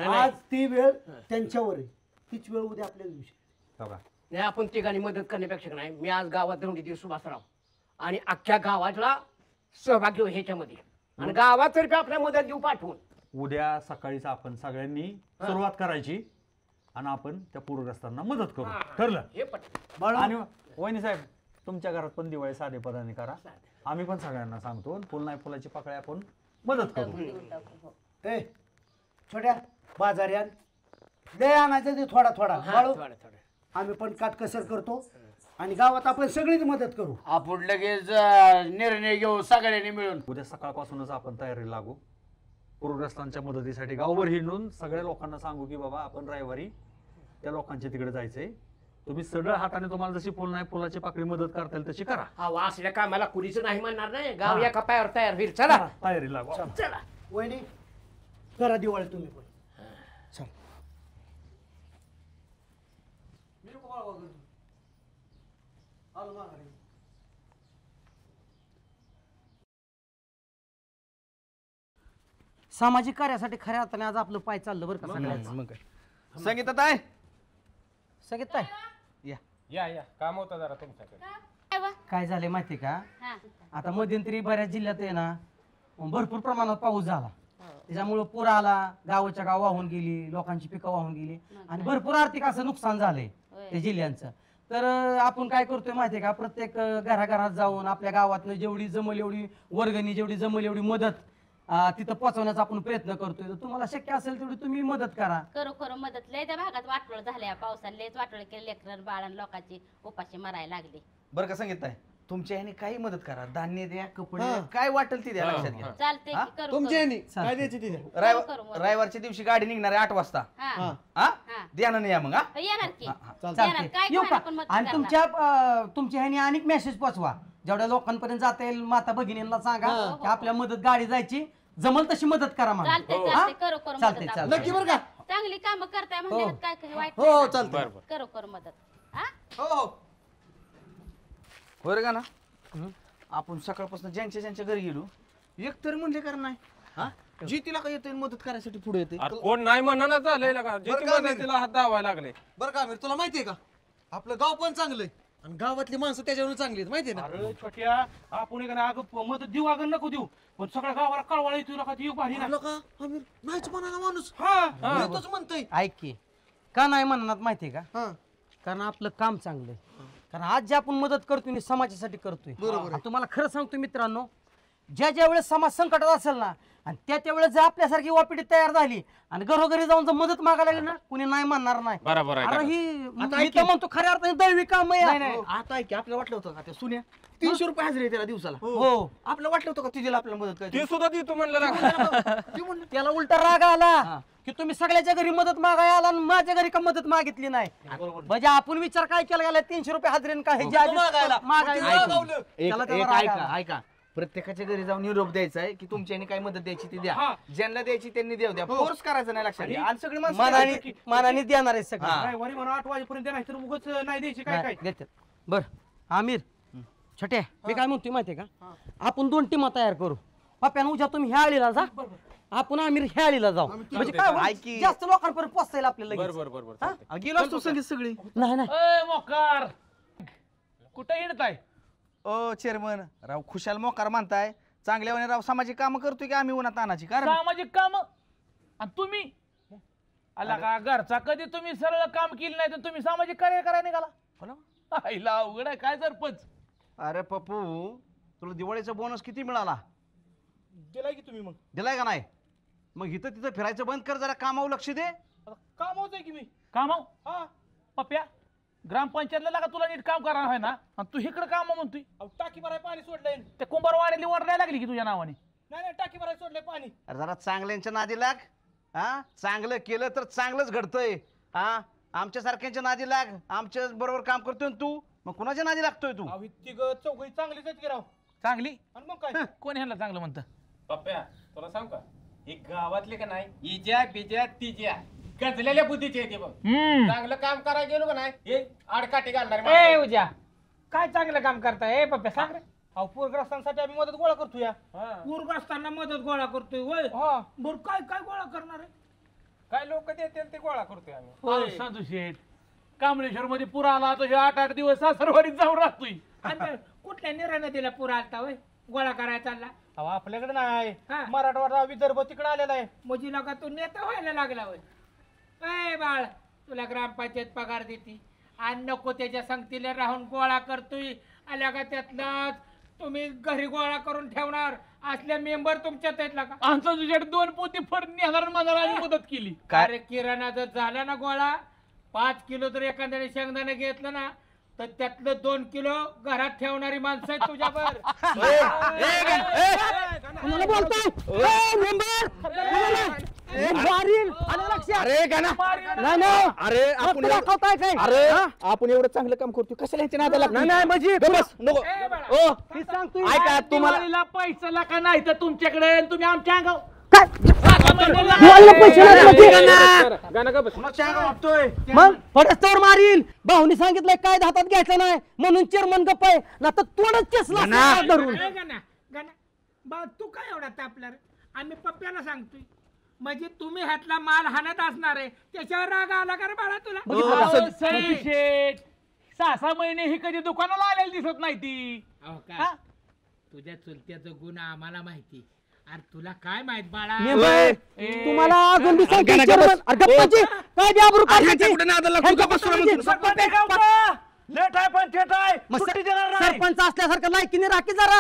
आज ती वेळ त्यांच्यावर आहे, तीच वेळ उद्या आपल्या दिवशी. नाही आपण ठिकाणी मदत करण्यापेक्षा नाही, मी आज गावात धरून देऊ सुभाषराव आणि अख्ख्या गावातला सहभाग घेऊ ह्याच्यामध्ये. आणि गावातर्फे आपल्या मदत देऊ पाठवून उद्या सकाळीच आपण सगळ्यांनी सुरुवात करायची आणि आपण त्या पूरग्रस्तांना मदत करू. ठरलं? आणि वहिनी साहेब, तुमच्या घरात पण दिवाळी साधेपणाने करा. आम्ही पण सगळ्यांना सांगतो, फुल नाही फुलाची पाकळी आपण मदत करू. ए छोट्या बाजाऱ्यात दे आणायचं ते थोडा थोडा बाळू. आम्ही पण काटकसर करतो आणि गावात आपण सगळीच मदत करू. आपण लगेच निर्णय घेऊ सगळ्यांनी मिळून. उद्या सकाळपासूनच आपण तयारी लागू. पूरग्रस्तांच्या मदतीसाठी गावभर हिंडून सगळ्या लोकांना सांगू की बाबा आपण रविवारी त्या लोकांच्या तिकडे जायचंय. तुम्ही सरळ हाताने तुम्हाला जशी फुल नाही फुलाची पाकळी मदत करता येईल तशी करा. हा असल्या कामाला कुणीच नाही म्हणणार नाही. गाव एका पायावर तयार होईल. चला तयारी लागू. चला वहिनी करा दिवाळी तुम्ही पण. चल सामाजिक कार्यासाठी खऱ्या अर्थाने आज आपलं पाय चाललं बरं का. संगीता ताई, सगळ्यात काय या काम होतं जरा तुमच्याकडे. काय झालंय माहिती का, हा. आता मध्यंतरी बऱ्याच जिल्ह्यात आहे ना भरपूर प्रमाणात पाऊस झाला. त्याच्यामुळे पूर आला, गावाच्या गाव वाहून गेली, लोकांची पिकं वाहून गेली आणि भरपूर आर्थिक असं नुकसान झालंय त्या जिल्ह्यांचं. तर आपण काय करतोय माहितीये का, प्रत्येक घराघरात जाऊन आपल्या गावातनं जेवढी जमल एवढी वर्गणी, जेवढी जमल एवढी मदत तिथं पोहोचवण्याचा आपण प्रयत्न करतोय. तर तुम्हाला शक्य असेल तेवढी तुम्ही मदत करा. करू मदत. लय त्या भागात वाटोळ झाल्या पावसाने, लयच वाटोळ केले. लेकरं बाळां लोकांची उपाशी मरायला लागले. बरं का संगीता ताई, तुमच्या ह्याने काही मदत करा. धान्य द्या, कपडे द्या, काय वाटेल ती द्या. लक्षात घ्या. चालतंय की करू. तुमच्या ह्यानी काय द्यायची ती द्या. रविवारच्या दिवशी गाडी निघणार आहे 8 वाजता. हा द्या ना या मग. येणार की चालतंय. येऊ का? आणि तुमच्या ह्याने अनेक मेसेज पोचवा जेवढ्या लोकांपर्यंत जाता येईल. माता भगिनींना सांगा की आपल्या मदत गाडी जायची, जमल तशी मदत करा मला. चालतंय करू चालतंय चालतंय. नक्की बरं का. चांगली काम करताय म्हणजे काय काही वाईट हो चालतंय. करू मदत. हो बरं का ना. आपण सकाळपासून ज्यांच्या ज्यांच्या घरी गेलो एक तरी म्हणले कारण नाही. हा जी तिला काय येते मदत करायसाठी पुढे येते. कोण नाही म्हणणार झालंय का, तिला हात दावायला लागले. बरं का आमिर, तुला माहितीये का आपलं गाव पण चांगलंय आणि गावातली माणसं त्याच्यावर चांगली आहेत माहितीये ना. अरे छोट्या, आपण अगं मदत देऊ अगं नको देऊ, पण सगळ्या गावाला कळवाळा येतो नका देऊ भारी ना. का आमिर नाहीच म्हणाला माणूस. हा तोच म्हणतोय. ऐक की का नाही म्हणणार माहितीये का, कारण आपलं काम चांगलंय. कारण आज जे आपण मदत करतोय समाजासाठी करतोय. बरोबर आहे. तुम्हाला खरं सांगतो मित्रांनो, ज्या वेळेस समाज संकटात असेल ना आणि त्या वेळेस जर आपल्यासारखी वापिडी तयार झाली आणि घरोघरी जाऊन जर मदत मागायला लागली ना कुणी नाही म्हणणार नाही. बरोबर आहे. अरे ही मी तर म्हणतो खऱ्या अर्थाने दैवी काम आहे. नाही आता ऐक आपल्याला वाटलं होतं का त्या सुन्या 300 रुपये हजरी आहे त्याला दिवसाला. हो आपल्याला वाटलं होतं का तुझ्याला आपल्याला मदत करायची? ते सुद्धा देतो म्हणलं ना. त्याला उलटा राग आला की तुम्ही सगळ्याच्या घरी मदत मागायला आला आणि माझ्या घरी का मदत मागितली नाही. म्हणजे आपण विचार काय केला गेला 300 रुपये हजरीन का हे ऐका प्रत्येकाच्या घरी जाऊन निरोप द्यायचा आहे की तुमच्याने काय मदत द्यायची ती द्या, ज्यांना द्यायची त्यांनी देऊ द्या, फोर्स करायचा नाही. लक्षात घ्या. आणि सगळी मानाने देणार आहे सगळं. रविवारी म्हणून 8 वाजेपर्यंत नाही तर उगाच नाही द्यायची काय देतात. बर आमिर छोटे मी काय म्हणतोय माहितीये का, आपण 2 टीमा तयार करू. पप्प्यानं उद्या तुम्ही ह्या आळीला जा, आपण आमिर ह्या आळीला जाऊ. म्हणजे काय जास्त लोकांपर्यंत पोहोचता आपल्याला. बरोबर गेलो असतो संगीत सगळी. नाही नाही मोकार कुठे हिंडताय? ओ चेअरमन राव खुशाल मोकार म्हणताय, चांगल्या राव सामाजिक काम करतोय की आम्ही उन्हात तानाची कारण सामाजिक काम. आणि तुम्ही आला का घरचा कधी तुम्ही सरळ काम केलं नाही तर तुम्ही सामाजिक कार्य करायला निघाला? आईला अवघड आहे काय सरपंच. अरे पप्पू तुला दिवाळीचा बोनस किती मिळाला? दिलाय की तुम्ही? मग दिलाय का नाही? मग इथं तिथं फिरायचं बंद कर, जरा कामावर लक्ष दे. कामावतोय की मी. कामाव? हा पप्प्या ग्रामपंचायतला लागा तुला नीट काम करायला आहे ना आणि तू इकडे काम म्हणतोय. टाकी भराय पाणी सोडलंय ते कुंभारवाड्यातली वाढायला लागली की तुझ्या नावाने? नाही टाकी भराय सोडलंय पाणी. अरे जरा चांगल्यांच्या नादी लाग. हा चांगलं केलं तर चांगलंच घडतंय. हा आमच्या सारख्यांच्या नादी लाग, आमच्या बरोबर काम करतोय तू, मग कुणाच्या नादी लागतोय तू? चौघी चांगलीच आहेत की राव. चांगली? आणि मग काय कोण ह्याला चांगलं म्हणतं? पप्प्या तुला सांग का, ही गावातले का नाही इज्या बिज्या तिज्या गजलेल्या बुद्धीचे आहे ते बघ. चांगलं काम करायला गेलो का नाही हे आडकाठी घालणार. उद्या काय चांगलं काम करताय पप्प्या सांग रे. अहो पूरग्रस्तांसाठी आम्ही मदत गोळा करतोय. पूरग्रस्तांना मदत गोळा करतोय होय. बरं काय काय गोळा करणार आहे? काय लोक देतील ते गोळा करतोय आम्ही. साधू शेठ कांबळेश्वर मध्ये पूर आला तो 8-8 दिवस सासरवाडीत जाऊन राहतोय. कुठल्या निर्णय दिला पूर आलता होय गोळा करायला चालला? अहो आपल्याकडे नाही, मराठवाडा विदर्भ तिकडे आलेला आहे. म्हणजे लगा तू नेता व्हायला लागला होय. ए बाळ तुला ग्रामपंचायत पगार देते आणि नको त्याच्या संगतीला राहून गोळा करतोय. आल्या का त्यातलाच तुम्ही घरी गोळा करून ठेवणार असल्या मेंबर तुमच्यात आहेत का? आमचा तुझ्याकडे 2 पोती फड नेणार मला मदत केली. अरे किराणा जर झाला ना गोळा 5 किलो जर एखाद्याने शेंगदाणे घेतलं ना तर त्यातलं 2 किलो घरात ठेवणारी माणसं आहेत तुझ्यावर. आपण एवढं चांगलं काम करतो कशाला ह्याच्या नादाला लागतो? नाही म्हणजे ऐका तुम्हाला पैसा लागा नाही तर तुमच्याकडे तुम्ही आमच्या अंगावर मग फडस्तर मारील. भाऊनी सांगितलंय काय हातात घ्यायचं नाही म्हणून चेअरमन गप्प आहे ना तर तोडच केसला धरून. तू काय एवढा तापला रे? आम्ही पप्प्याला सांगतोय म्हणजे तुम्ही ह्यातला माल हाणत असणार आहे त्याच्यावर राग आला का रे बाळा तुला? 6-6 महिने ही कधी दुकानाला आलेली दिसत नाही ती. तुझ्या चुलत्याचा गुण आम्हाला माहिती. अरे तुला काय माहित बाळा? तुम्हाला अजून बी सांगतो चेअरमन काय द्या बरं लेट आहे पण थेट आहे सुट्टी देणार नाही. सरपंच असल्यासारखं लायकीने राखी जरा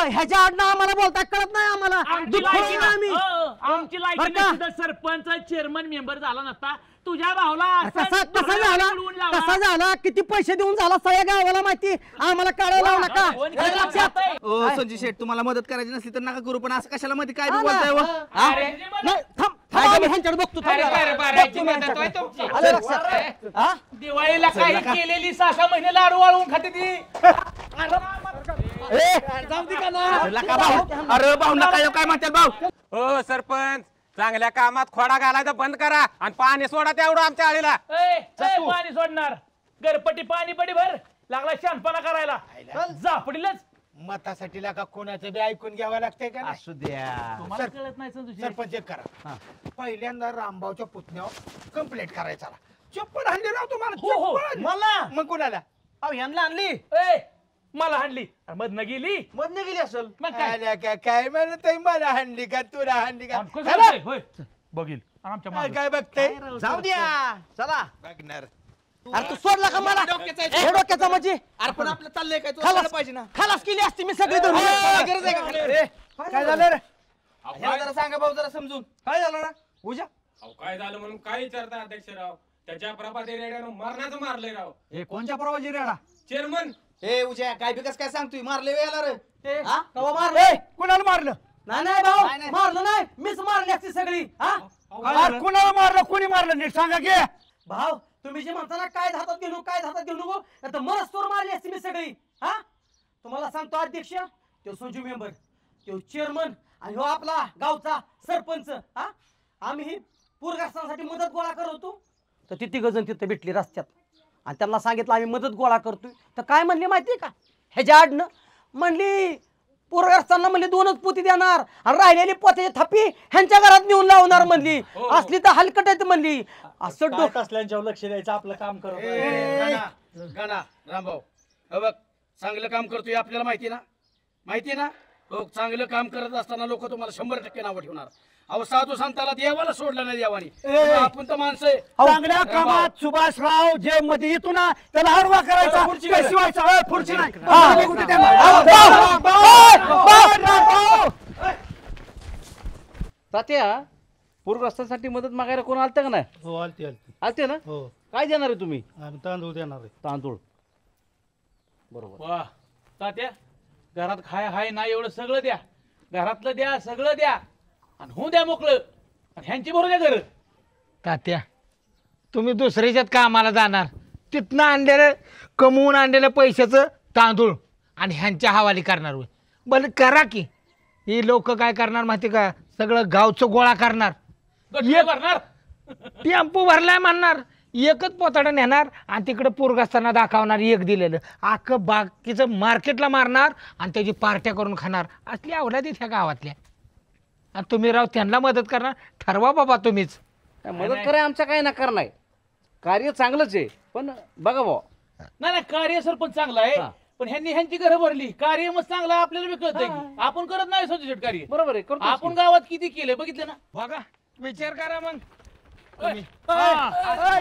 ह्याच्या आडनं आम्हाला बोलता कळत नाही आम्हाला. आमची लायकी सरपंच चेअरमन मेंबर झाला नसता तुझ्या भावला कसा झाला किती पैसे देऊन झाला सगळ्या गावाला माहिती आम्हाला काढायला नका. ओ संजय शेठ तुम्हाला मदत करायची नसली तर नका करू पण असं कशाला मध्ये काय बोलताय? बघतो दिवाळीला काही केलेली 6-6 महिने लाडू वाळवून खाते ती. अरे भाऊ नका काय म्हणतात भाऊ? हो सरपंच चांगल्या कामात खोडा घालायचा बंद करा आणि पाणी सोडा तेवढं आमच्या आळीला. पाणी सोडणार गरपटी पाणी पडी भर लागला शानपणा करायला झापडीलच. मतासाठी लागा कोणाचं बी ऐकून घ्यावं लागतंय का? असू द्या तुम्हाला कळत नाही सरपंच करा. पहिल्यांदा रामभाऊच्या पुतण्यावर कंप्लेंट करायचा. चप्पल हल्ली राव तुम्हाला? मला मग कोणाला? अहो ह्यांना आणली मला हाणली मधनं गेली असेल. मग काय काय म्हणत मला हाणली का तुला हाणली का? बघील आमच्या काय बघते? जाऊ द्या चला बघणार अरे तू सोडला का मला हे डोक्याचा म्हणजे अरे पण आपलं चाललंय काय तू खलास पाहिजे ना खलास केली असती मी सगळी धरून गरज आहे का काय झालं रे ह्याला जरा सांगा भाऊ जरा समजून काय झालं ना उजा काय झालं म्हणून काय विचारता अध्यक्षराव त्याच्या प्रभाते रेड्यानं मरणाचं मारलंय राव हे कोणत्या प्रवाजी रेडा चेअरमन ए उजा काय बिकस काय सांगतोय मारले वेळेला रे हा कवा मारलं कुणाला मारलं नाही नाही भाऊ मारलं नाही मीच मारली असती सगळी हा कुणाला मारलं कोणी मारलं नीट सांगा की भाऊ तुम्ही जे म्हणता ना काय हातात घेऊ काय हातात घेऊ नको तर मरस्तोर मारली असती मी सगळी हा तुम्हाला सांगतो अध्यक्ष तो संजू मेंबर तो चेअरमन आणि हो आपला गावचा सरपंच हा आम्ही पूरग्रस्तांसाठी मदत गोळा करत होतो तर ती तिघ जण तिथे भेटली रस्त्यात आणि त्यांना सांगितलं आम्ही मदत गोळा करतोय तर काय म्हणली माहितीये का ह्याच्या आडनं म्हणली पूरग्रस्तांना म्हणली 2च पोती देणार आणि राहिलेली पोत्याची थप्पी ह्यांच्या घरात नेऊन लावणार म्हणली असली तर हलकट आहेत म्हणली असं डोकं असल्यांच्यावर लक्ष द्यायचं आपलं काम करत गाना रामभाऊ बघ चांगलं काम करतोय आपल्याला माहिती ना हो चांगलं काम करत असताना लोक तुम्हाला 100% नावं ठेवणार अहो साधू संताला देवाला सोडलं नाही देवानी आपण तर माणसं आहे चांगल्या कामात सुभाषराव जे मध्ये येतो ना त्याला हरवा करायचा शिवायचा पुढची नाही तात्या पूरग्रस्तांसाठी मदत मागायला कोण आलतं का नाही हो आलते आलते ना हो काय देणार आहे तुम्ही आम्ही तांदूळ देणार आहे तांदूळ बरोबर वा तात्या घरात खाय हाय नाही एवढं सगळं द्या घरातलं द्या सगळं द्या आणि होऊ द्या मोकळं आणि ह्यांची बरोबर द्या घर तात्या तुम्ही दुसऱ्याच्यात कामाला जाणार तिथनं आणलेलं कमवून आणलेल्या पैशाचं तांदूळ आणि ह्यांच्या हवाली करणार बरं करा की ही लोक काय करणार माहिती का सगळं गावचं गोळा करणार भरणार टेम्पो भरलाय म्हणणार एकच पोताडं नेणार आणि तिकडे पूरग्रस्तांना दाखवणार एक दिलेलं अख्खं बाकीचं मार्केटला मारणार आणि त्याची पार्ट्या करून खाणार असली अवलाद ह्या गावातल्या आणि तुम्ही राव त्यांना मदत करणार ठरवा बाबा तुम्हीच मदत करा आमचा काही नकार नाही कार्य चांगलंच आहे पण बघा भाऊ नाही कार्य सरपंच चांगलं आहे पण ह्यांची घरं भरली कार्य मग चांगलं आपल्याला बी कळतंय की आपण करत नाही संजय कार्य बरोबर आहे आपण गावात किती केलं बघितलं ना बघा विचार करा मग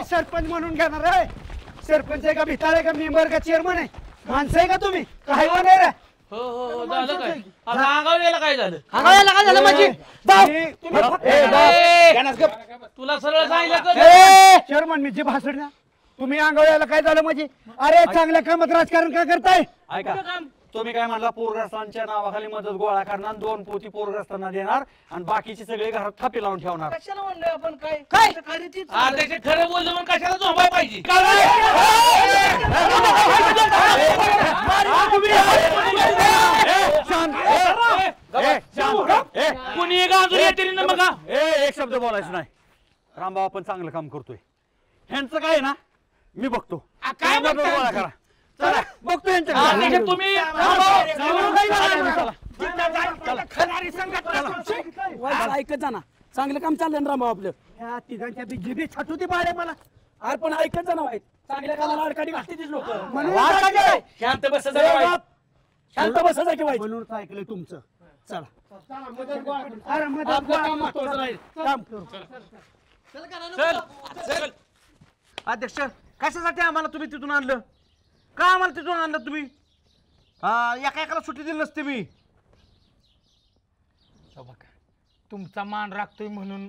सरपंच म्हणून घेणार आहे सरपंच आहे का भिताळ आहे का मेंबर का चेअरमन आहे माणसं आहे का तुम्ही काय नाही रे हो झालं काय आता आगावेला काय झालं अंगाला काय झालं माझी तुला सरळ सांगितलं चेअरमन मी जे भाषण ना तुम्ही अंगवळ्याला काय झालं म्हणजे अरे चांगल्या कामात राजकारण का करताय ऐका तुम्ही काय म्हणला पूरग्रस्तांच्या नावाखाली मदत गोळा करणार 2 पोती पूरग्रस्तांना देणार आणि बाकीचे सगळे घरात थापी लावून ठेवणार कशाला म्हणलं आपण काय काय खरं बोललं म्हणून कशाला झोपाय पाहिजे कुणी गाजून येते ना बघा एक शब्द बोलायचं नाही रामभाऊ आपण चांगलं काम करतोय ह्यांचं काय ना मी बघतो काय मदत गोळा करा चला बघतो यांच्याकडे तुम्ही ऐकत जा ना चांगलं काम चाललं ना रामभाऊ आपलं ह्या तिघांच्या जिबी छटूती बाळे मला अरे पण ऐकत जा ना वाईट चांगल्या कामाला अडकाडी घालते लोक शांत बस शांत बसायचं की वाईट म्हणून ऐकलंय तुमचं चला अरे मदत काम करू चल अध्यक्ष कशासाठी आम्हाला तुम्ही तिथून आणलं का आम्हाला तिथून आणलं तुम्ही एका एकाला सुट्टी दिली नसते मी तुमचा मान राखतोय म्हणून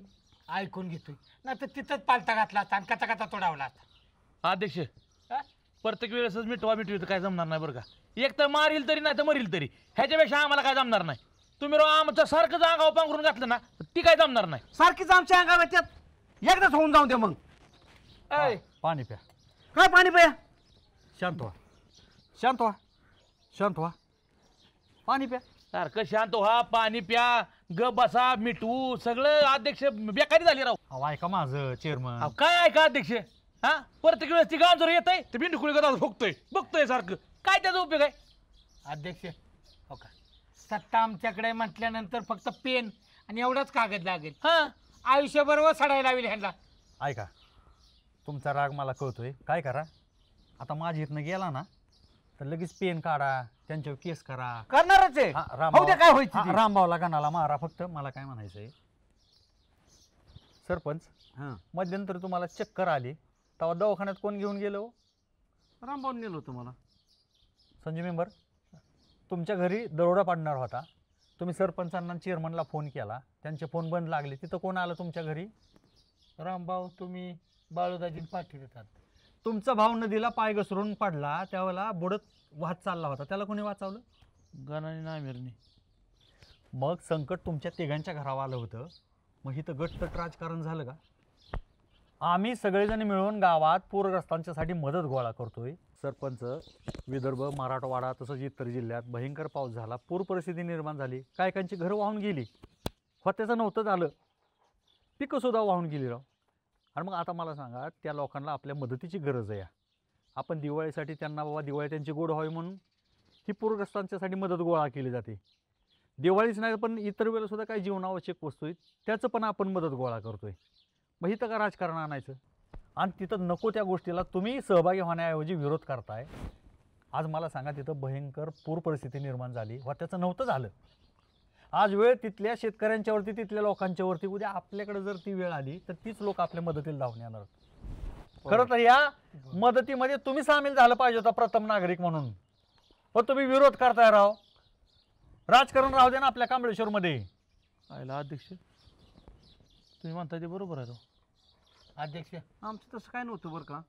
ऐकून घेतोय नाही तर तिथंच पालता घातला आणि कचा कचा तोडावला अध्यक्ष प्रत्येक वेळेसच मिठवा काय जमणार नाही बरं का एक तर मारील तरी नाही तर मरील तरी ह्याच्यापेक्षा आम्हाला काय जमणार नाही तुम्ही राव आमचं सारखं अंगावर पांघरून घातलं ना ती काय जमणार नाही सारखीच आमच्या अंगावर त्यात एकदाच होऊन जाऊ दे मग पाणी प्या काय पाणी प्या शांत व्हा शांत व्हा शांत व्हा पाणी प्या सारखं शांत व्हा पाणी प्या ग बसा मिठवू सगळं अध्यक्ष बेकारी झाली राव अहो ऐका माझं चेअरमन काय ऐका अध्यक्ष हा प्रत्येक वेळेस ती गांजर येत आहे ते बिंडकुळी गदा बघतोय सारखं काय त्याचा उपयोग आहे अध्यक्ष हो का सत्ता आमच्याकडे म्हटल्यानंतर फक्त पेन आणि एवढाच कागद लागेल हा आयुष्यभर सडायला लावेल ह्यांना ऐका तुमचा राग मला कळतोय काय करा आता माझ्या इथनं गेला ना तर लगेच पेन काढा त्यांच्यावर केस करा करणारच आहे हो ते काय व्हायचं ते. रामभाऊला गाणाला मारा फक्त मला काय म्हणायचंय सरपंच मध्यंतरी तुम्हाला चक्कर आली तेव्हा दवाखान्यात कोण घेऊन गेलो? रामभाऊन नेलं होतं मला. संजय मेंबर, तुमच्या घरी दरोडा पाडणार होता, तुम्ही सरपंचांना चेअरमनला फोन केला, त्यांचे फोन बंद लागले, तिथं कोण आलं तुमच्या घरी? रामभाऊ तुम्ही बाळूदाजी पाठी देतात. तुमचा भाऊ नदीला पाय घसरून पडला, त्यावेळेला बुडत वाहत चालला होता, त्याला कोणी वाचवलं? गणाने नाही मिरणी. मग संकट तुमच्या तिघांच्या घरावर आलं होतं, मग इथं गटतट राजकारण झालं का? आम्ही सगळेजण मिळून गावात पूरग्रस्तांच्यासाठी मदत गोळा करतोय. सरपंच, विदर्भ, मराठवाडा तसंच इतर जिल्ह्यात भयंकर पाऊस झाला, पूर परिस्थिती निर्माण झाली, कायकांची घरं वाहून गेली, त्याचं नव्हतं झालं, पिकंसुद्धा वाहून गेली राव. आणि मग आता मला सांगा, त्या लोकांना आपल्या मदतीची गरज आहे. आपण दिवाळीसाठी त्यांना बाबा दिवाळी त्यांची गोड व्हावी म्हणून ही पूरग्रस्तांच्यासाठी मदत गोळा केली जाते. दिवाळीच नाही पण इतर वेळेला सुद्धा काही जीवनावश्यक वस्तू आहेत त्याचं पण आपण मदत गोळा करतोय. मग इथं का राजकारण आणायचं? आणि तिथं नको त्या गोष्टीला तुम्ही सहभागी होण्याऐवजी विरोध करताय. आज मला सांगा, तिथं भयंकर पूर परिस्थिती निर्माण झाली, त्याचं नव्हतं झालं. आज वेळ तिथल्या शेतकऱ्यांच्यावरती, तिथल्या लोकांच्यावरती, उद्या आपल्याकडे जर ती वेळ आली तर तीच लोक आपल्या मदतीला धावून येणार. खरं तर या मदतीमध्ये तुम्ही सामील झालं पाहिजे होता प्रथम नागरिक म्हणून, पण तुम्ही विरोध करताय राव. राजकारण राहू दे ना आपल्या कांबळेश्वरमध्ये. अध्यक्ष तुम्ही म्हणताय ते बरोबर आहे. अध्यक्ष आमचं तसं काय नव्हतं बरं का.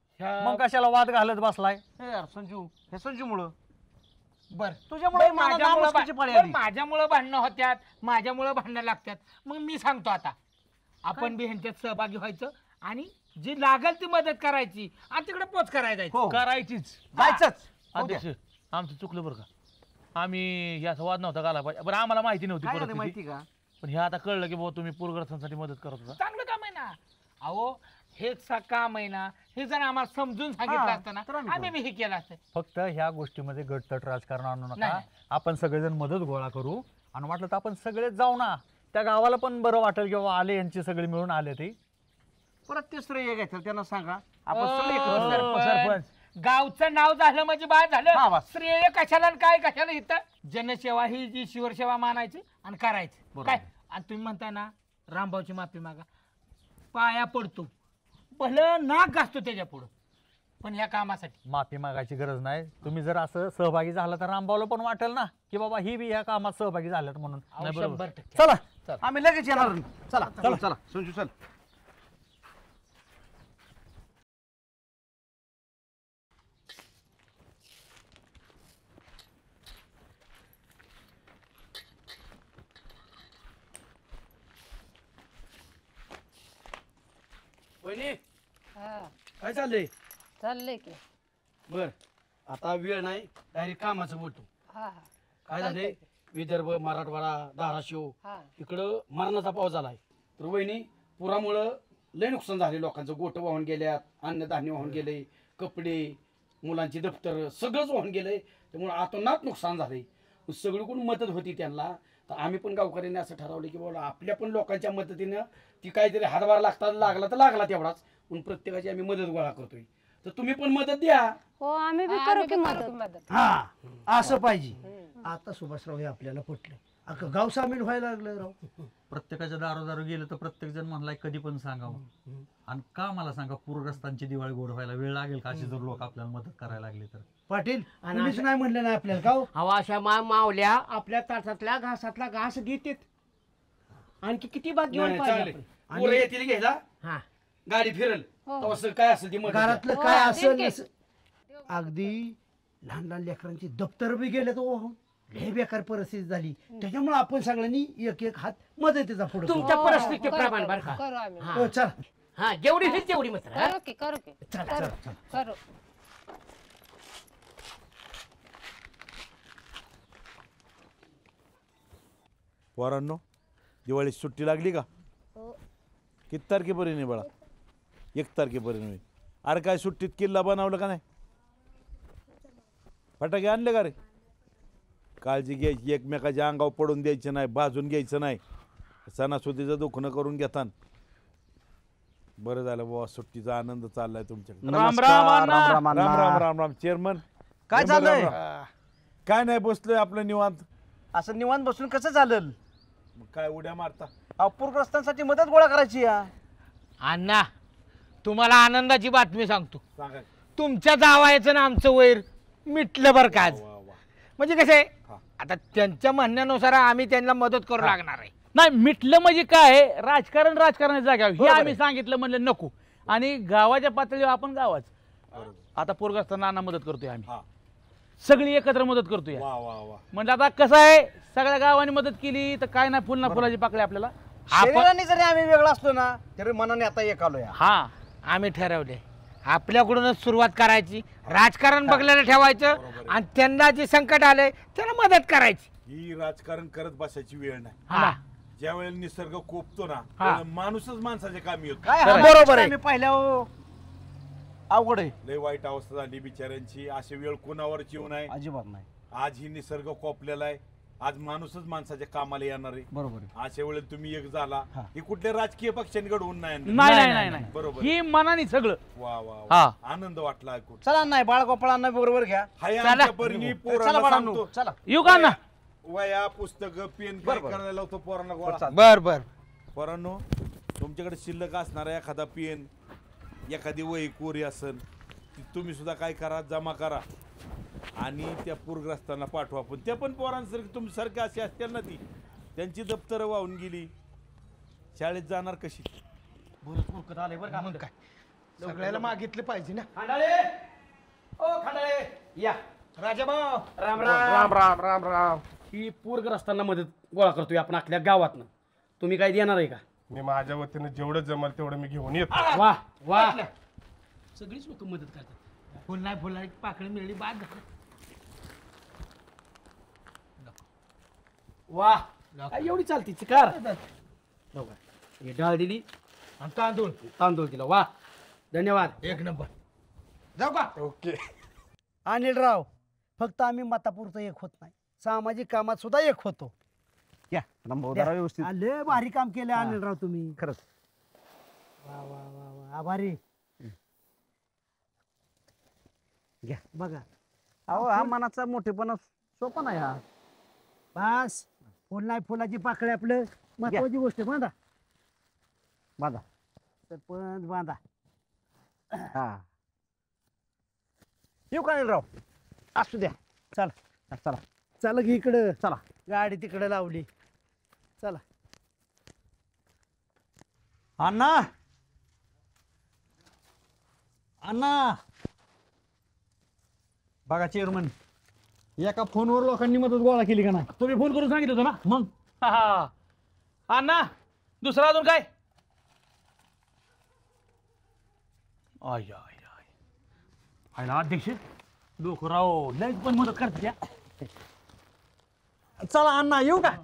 मग कशाला वाद घालत बसलाय? हे यार संजू, हे संजूमुळं. बर तुझ्यामुळे माझ्यामुळं भांडणं होत्यात, माझ्यामुळं भांडणं लागतात. मग मी सांगतो आता, आपण बी ह्यांच्यात सहभागी व्हायचं आणि जी लागल ती मदत करायची आणि तिकडे पोच करायचं, करायचीच, जायचंच. अध्यक्ष आमचं चुकलं बरं का. आम्ही याचा वाद नव्हता घाला पाहिजे, बरं आम्हाला माहिती नव्हती माहिती का. पण हे आता कळलं की बाबा तुम्ही पूरग्रस्तांसाठी मदत करत होता. चांगलं काम आहे ना. अहो हेच काम आहे ना, हे जर आम्हाला समजून सांगितलं असतं ना, आम्ही बी हे केलं असतं. फक्त ह्या गोष्टीमध्ये गटतट राजकारण आणू नका. आपण सगळेजण मदत गोळा करू आणि वाटलं तर आपण सगळेच जाऊ ना, त्या गावाला पण बरं वाटेल की बाबा आले, यांची सगळी मिळून आले. ते परत तिसरं हे घ्यायचं, त्यांना सांगा आपण सरपंच गावचं नाव झालं म्हणजे बाद झालं. श्रेय कशाला काय कशाला इथं जनसेवा ही जी शिवसेवा मानायची आणि करायची काय. आणि तुम्ही म्हणताय ना रामभाऊची माफी मागा, पाया पडतो, भलं नाक घासतो त्याच्या पुढं, पण ह्या कामासाठी माफी मागायची गरज नाही. तुम्ही जर असं सहभागी झाला तर रामभाऊला पण वाटेल ना की बाबा ही बी ह्या कामात सहभागी झाल्यात म्हणून. 100%. चला आम्ही लगेच येणार. चला चला चला संजू चल. काय चाललंय? चाललंय की. बर आता वेळ नाही, डायरेक्ट कामाचं बोलतो. काय झालंय, विदर्भ, मराठवाडा, धाराशिव इकडं मरणाचा पाऊस झालाय. तर वहिनी पुरामुळं लय नुकसान झाले लोकांचं. गोट वाहून गेल्यात, अन्नधान्य वाहून गेले, कपडे, मुलांची दप्तर सगळंच वाहून गेलंय. त्यामुळे अतोनात नुकसान झालंय. सगळीकडून मदत होती त्यांना. तर आम्ही पण गावकऱ्यांनी असं ठरवलं की बाबा आपल्या पण लोकांच्या मदतीनं ती काहीतरी हातभार लागला तर लागला तेवढाच, पण प्रत्येकाची आम्ही मदत गोळा करतोय. तर तुम्ही पण मदत द्या. हो आम्ही बी करू की मदत. हा असं पाहिजे. आता सुभाषराव हे आपल्याला पटलं, अख्खं गाव सामील व्हायला लागलं राव. प्रत्येकाच्या दारोदारो गेलं तर प्रत्येक जण म्हणलाय कधी पण सांगावं. आणि का मला सांगा, पूरग्रस्तांची दिवाळी गोड व्हायला वेळ लागेल का अशी जर लोक आपल्याला मदत करायला लागले तर? पाटील तुम्हीच नाही म्हणलं नाही आपल्याला का? हवा अशा मावल्या आपल्या तासातल्या घासातला घास घेतात. आणखी किती भाग्यवान पाहिजे आपण. पोरं येतील घ्यायला, गाडी फिरल काय असेल ती घरातलं काय असेल. अगदी लहान लहान लेकरांची दप्तर बी गेले तो लय बेकार परिस्थिती झाली. त्याच्यामुळे आपण सगळ्यांनी एक एक हात मदतीचा पुढे तुमच्या परिस्थितीचे प्रमाण बरं का. करू आम्ही. चल हा जेवढी होईल तेवढी मात्र. करू की करू की चल चल चल करू. पोरांनो, दिवाळी सुट्टी लागली का? किती तारखेपर्यंत बाळा? 1 तारखेपर्यंत. अरे काय सुट्टीत किल्ला बनवलं का नाही? फटाके आणले का रे? काळजी घ्यायची, एकमेकाच्या अंगावर पडून द्यायचं नाही, भाजून घ्यायचं नाही. सणासुदीचं दुखणं करून घेतान. बरं झालं बाबा, सुट्टीचा आनंद चाललाय तुमच्याकडे. राम राम राम राम राम राम. चेअरमन काय चाललंय? काय नाही, बसलोय आपलं निवांत. असं निवांत बसून कसं चालेल? काय उड्या मारता? पूरग्रस्तांसाठी मदत गोळा करायची. अण्णा तुम्हाला आनंदाची बातमी सांगतो. तुमच्या जावायचं ना आमचं वैर मिटलं बरं का आज. म्हणजे कसं आहे आता त्यांच्या म्हणण्यानुसार आम्ही त्यांना मदत करू लागणार आहे. नाही मिटलं म्हणजे काय राजकारणाच्या जाग्यावर हे आम्ही सांगितलं म्हणलं नको. आणि गावाच्या पातळीवर आपण गावाच आता पूरग्रस्त नाना मदत करतोय आम्ही सगळी एकत्र मदत करतोय. म्हणजे आता कसं आहे सगळ्या गावांनी मदत केली तर काय नाही फुल ना फुलाची पाकळी आपल्याला. शरीराने जरी आम्ही वेगळा असलो ना तरी मनाने आता एक आलोय. हा आम्ही ठरवले आपल्याकडूनच सुरुवात करायची. राजकारण बघलेलं ठेवायचं आणि त्यांना जे संकट आले त्याला मदत करायची. ही राजकारण करत बसायची वेळ नाही. ज्या वेळेला निसर्ग कोपतो ना माणूसच माणसाच्या कामी येतो. बरोबर आहे. पहिल्या अवघड आहे. लय वाईट अवस्था झाली बिचाऱ्यांची. अशी वेळ कोणावर येऊ नये अजिबात नाही. आज ही निसर्ग कोपलेला आहे. आज माणूसच माणसाच्या कामाला येणार आहे. बरोबर. अशा वेळेला तुम्ही एक झाला ही कुठल्या राजकीय पक्षांनी घडवून नाही बरोबर ही मनाने सगळं. वा वा आनंद वाटला ऐकून. चला नाही बाळगोपाळांना बरोबर घ्या. चला येऊ का ना वया पुस्तक पेन काय करायला लावतो पोरांना गोळा. बर पोरांनो तुमच्याकडे शिल्लक असणारा एखादा पेन एखादी वही कोरी असेल तुम्ही सुद्धा काय करा जमा करा आणि त्या पूरग्रस्तांना पाठवा. पण त्या पण पोरांसारखी तुमच्यासारखी अशी असतील ना ती त्यांची दप्तरं वाहून गेली शाळेत जाणार कशी. सगळ्याला मागितलं पाहिजे ना. या राजाभाऊ राम राम राम राम राम. ही पूरग्रस्तांना मदत गोळा करतोय आपण आपल्या गावातनं. तुम्ही काय देणार आहे का? मी माझ्या वतीनं जेवढं जमल तेवढं मी घेऊन येतो. वा वा सगळीच लोक मदत करतात. फुल पाकळी मिळली बाद. वा एवढी चालती चिकार. हे डाळ दिली आणि तांदूळ दिला. वा धन्यवाद. एक नंबर. जाऊ का? ओके. अनिलराव फक्त आम्ही मतापुरतं एक होत नाही सामाजिक कामात सुद्धा एक होतो. व्यवस्थित लय भारी काम केलं अनिलराव तुम्ही. खरंच वा वा वा वा आभारी. घ्या बघा अहो हा मनाचा मोठेपणा सोपा नाही. हा बस फुल नाही फुलाची पाकळी आपलं महत्वाची गोष्ट. बांधा बांधा सरपंच बांधा. हा येऊ का राव असू द्या. चला चला चला की इकडं. चला गाडी तिकडे लावली. चला अण्णा अण्णा बघा चेअरमन एका फोनवर लोकांनी मदत गोळा केली का नाही. तुम्ही फोन करून सांगितलं होतं ना मग. अण्णा दुसरा अजून काय. आयला अध्यक्ष लोक राव लय पण मदत करतात या. चला अण्णा येऊ का.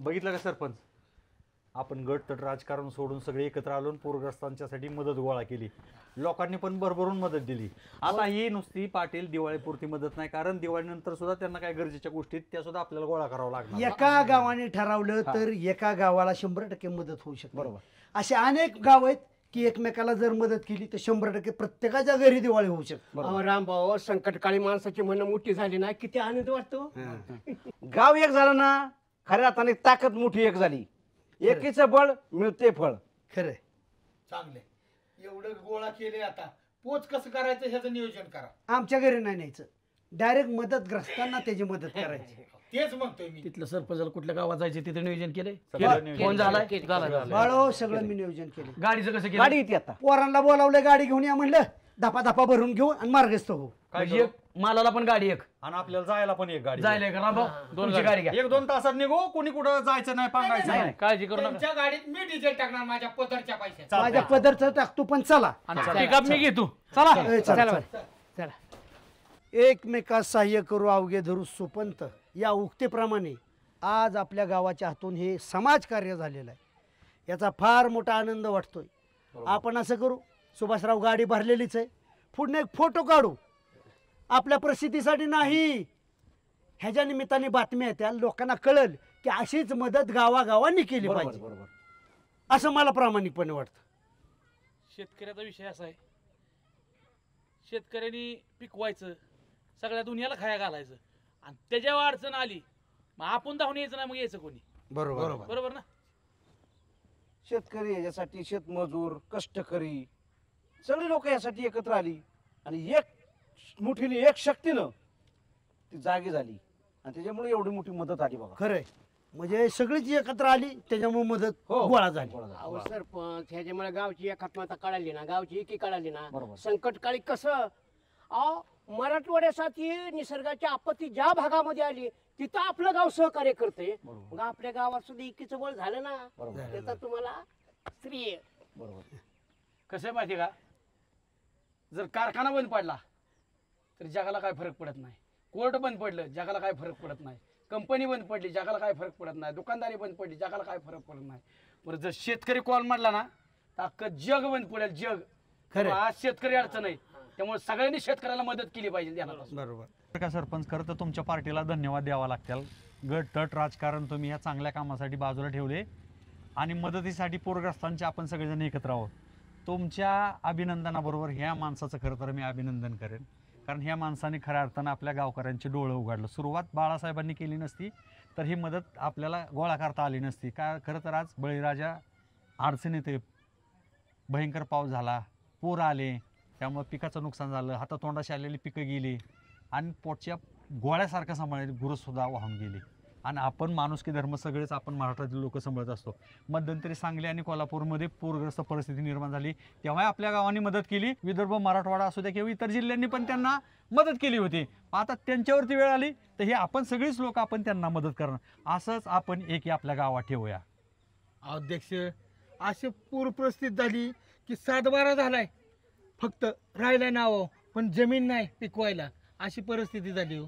बघितलं का सरपंच आपण गटतट राजकारण सोडून सगळे एकत्र आलो पूरग्रस्तांच्यासाठी मदत गोळा केली. लोकांनी पण भरभरून मदत दिली. आता ही नुसती पाटील दिवाळीपुरती मदत नाही कारण दिवाळीनंतर सुद्धा त्यांना काय गरजेच्या गोष्टी त्या सुद्धा आपल्याला गोळा करावं लागणार. एका गावाने ठरवलं तर एका गावाला 100% मदत होऊ शकते. बरोबर. असे अनेक गाव आहेत की एकमेकाला जर मदत केली तर 100% प्रत्येकाच्या घरी दिवाळी होऊ शकते. रामभाऊ संकटकाळी माणसाची मन मोठी झाली ना किती आनंद वाटतो. गाव एक झालं ना खऱ्या अर्थाने ताकद मोठी एक झाली. एकीचं बळ मिळते फळ. खरंय. चांगले एवढं गोळा केले आता पोच कसं करायचं ह्याचं नियोजन करा. आमच्या घरी नाही न्यायचं डायरेक्ट मदतग्रस्तांना त्याची मदत करायची. तेच म्हणतोय मी. तिथलं सरपंचाला कुठल्या गावात जायचे तिथे नियोजन केलंय. फोन झालाय बाळो सगळं मी नियोजन केलं. गाडीचं कसं केलं. गाडी येते आता. पोरांना बोलावलं गाडी घेऊन या म्हणलं धपा धपा भरून घेऊ आणि मार्गस्थ हो. एक मालाला पण गाडी एक आणि आपल्याला जायला पण एक गाडी जायला का रामभाऊ दोनची गाडी घ्या. 1-2 तासात निघू कोणी कुठं जायचं नाही पांगायचं नाही. काळजी करू नका. तुमच्या गाडीत मी डिझेल टाकणार माझ्या पदरच्या पैशात. माझ्या पदरचं टाकतो पण चला. पिकअप मी घेतो. चला. चला. एकमेकास सहाय्य करू अवघे धरू सुपंत या उक्तीप्रमाणे आज आपल्या गावाच्या हातून हे समाजकार्य झालेलं आहे. याचा फार मोठा आनंद वाटतोय. आपण असं करू, सुभाषराव गाडी भरलेलीच आहे, पुढे एक फोटो काढू. आपल्या प्रसिद्धीसाठी नाही, ह्याच्या निमित्ताने बातम्या येत्या, लोकांना कळल की अशीच मदत गावागावांनी केली पाहिजे, असं मला प्रामाणिकपणे वाटतं. शेतकऱ्याचा विषय असा आहे, शेतकऱ्यांनी पिकवायचं, सगळ्या दुनियाला खाया घालायचं, आणि त्याच्यावर अडचण आली मग आपण धावून यायचं ना, मग यायचं कोणी? बरोबर ना. शेतकरी याच्यासाठी, शेतमजूर, कष्टकरी सगळी लोक यासाठी एकत्र आली आणि एक मुठीने एक शक्तीनं ती जागी झाली आणि त्याच्यामुळे एवढी मोठी मदत आली बघा. खरंय, म्हणजे सगळीच एकत्र आली त्याच्यामुळे मदत गोळा झाली. अहो सरपंच, ह्याच्यामुळे गावची एकात्मता कळाली ना, गावची एकी कळाली ना. संकटकाळी कसं अहो मराठवाड्यासाठी निसर्गाची आपत्ती ज्या भागामध्ये आली तिथं आपलं गाव सहकार्य करते. मग आपल्या गावात सुद्धा एकीचं बळ झालं ना, त्याचा तुम्हाला श्रेय. कसं आहे माहिती का, जर कारखाना बंद पडला तर जगाला काय फरक पडत नाही, कोर्ट बंद पडलं जगाला काय फरक पडत नाही, कंपनी बंद पडली जगाला काय फरक पडत नाही, दुकानदारी बंद पडली जगाला काय फरक पडत नाही. बरं जर शेतकरी कॉल मारला ना तर अख्खं जग बंद पडेल, जग. खरं आज शेतकरी अडचण आहे, त्यामुळे सगळ्यांनी शेतकऱ्याला मदत केली पाहिजे. बरोबर का सरपंच, खरं तर तुमच्या पार्टीला धन्यवाद द्यावा लागतील. गट तट राजकारण तुम्ही ह्या चांगल्या कामासाठी बाजूला ठेवले आणि मदतीसाठी पूरग्रस्तांचे आपण सगळेजण एकत्र आहोत. तुमच्या अभिनंदनाबरोबर ह्या माणसाचं खरं तर मी अभिनंदन करेन, कारण ह्या माणसाने खऱ्या अर्थानं आपल्या गावकऱ्यांची डोळं उघडलं. सुरुवात बाळासाहेबांनी केली नसती तर ही मदत आपल्याला गोळा करता आली नसती. का खरं तर आज बळीराजा अडचणीत आहे, भयंकर पाऊस झाला, पूर आले, त्यामुळे पिकाचं नुकसान झालं, हातातोंडाशी आलेली पिकं गेली आणि पोटच्या गोळ्यासारखं सांभाळलेली गुरंसुद्धा वाहून गेली. आणि आपण माणुसकी धर्म सगळेच आपण महाराष्ट्रातील लोक सांभाळत असतो. मध्यंतरी सांगली आणि कोल्हापूरमध्ये पूरग्रस्त परिस्थिती निर्माण झाली तेव्हा आपल्या गावांनी मदत केली. विदर्भ मराठवाडा असू द्या किंवा इतर जिल्ह्यांनी पण त्यांना मदत केली होती. आता त्यांच्यावरती वेळ आली तर हे आपण सगळीच लोक आपण त्यांना मदत करणार. असंच आपण एक आपल्या गावात ठेवूया. अध्यक्ष, अशी पूर परिस्थिती झाली की 7-12 झालाय, फक्त राहिलाय नाव पण जमीन नाही पिकवायला, अशी परिस्थिती झाली हो.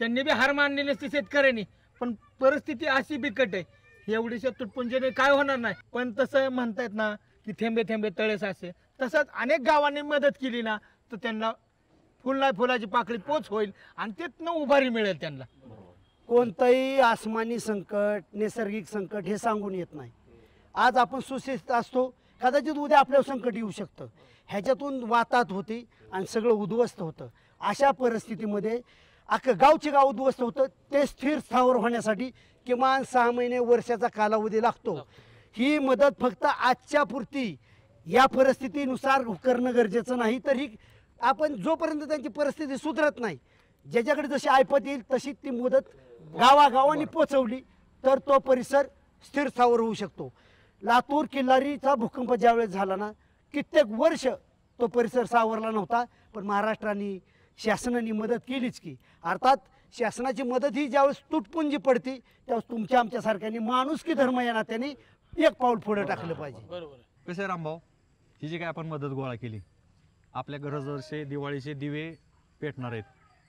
त्यांनी बी हार मानली नसती शेतकऱ्यांनी, पण परिस्थिती अशी बिकट आहे, एवढीशा तुटपुंजीने काय होणार नाही. पण तसं म्हणतायत ना की थेंबे थेंबे तळे साचे, तसंच अनेक गावांनी मदत केली ना तर त्यांना फुलाची पाकळी पोच होईल आणि तिथनं उभारी मिळेल त्यांना. कोणतंही आसमानी संकट, नैसर्गिक संकट हे सांगून येत नाही. आज आपण सुशिस्त असतो, कदाचित उद्या आपल्यावर संकट येऊ शकतं. ह्याच्यातून वातात होती आणि सगळं उद्ध्वस्त होतं. अशा परिस्थितीमध्ये अख्खं गावचे गाव उद्ध्वस्त होतं. ते स्थिर स्थावर होण्यासाठी किमान 6 महिने वर्षाचा कालावधी लागतो. ही मदत फक्त आजच्या पुरती या परिस्थितीनुसार करणं गरजेचं नाही. तर ही आपण जोपर्यंत त्यांची परिस्थिती सुधरत नाही, ज्याच्याकडे जशी ऐपत येईल तशी ती मदत गावागावांनी पोचवली तर तो परिसर स्थिर स्थावर होऊ शकतो. लातूर किल्लारीचा भूकंप ज्यावेळेस झाला ना, कित्येक वर्ष तो परिसर सावरला नव्हता, पण महाराष्ट्राने शासनाने मदत केलीच की. अर्थात शासनाची मदत ही ज्यावेळेस तुटपुंजी पडते त्यावेळेस तुमच्या आमच्यासारख्यांनी माणुसकी धर्म या नात्याने एक पाऊल पुढे टाकलं पाहिजे. कसं आहे रामभाऊ, ही जी काय आपण मदत गोळा केली, आपल्या घराजवळचे दिवाळीचे दिवे पेटणार आहेत,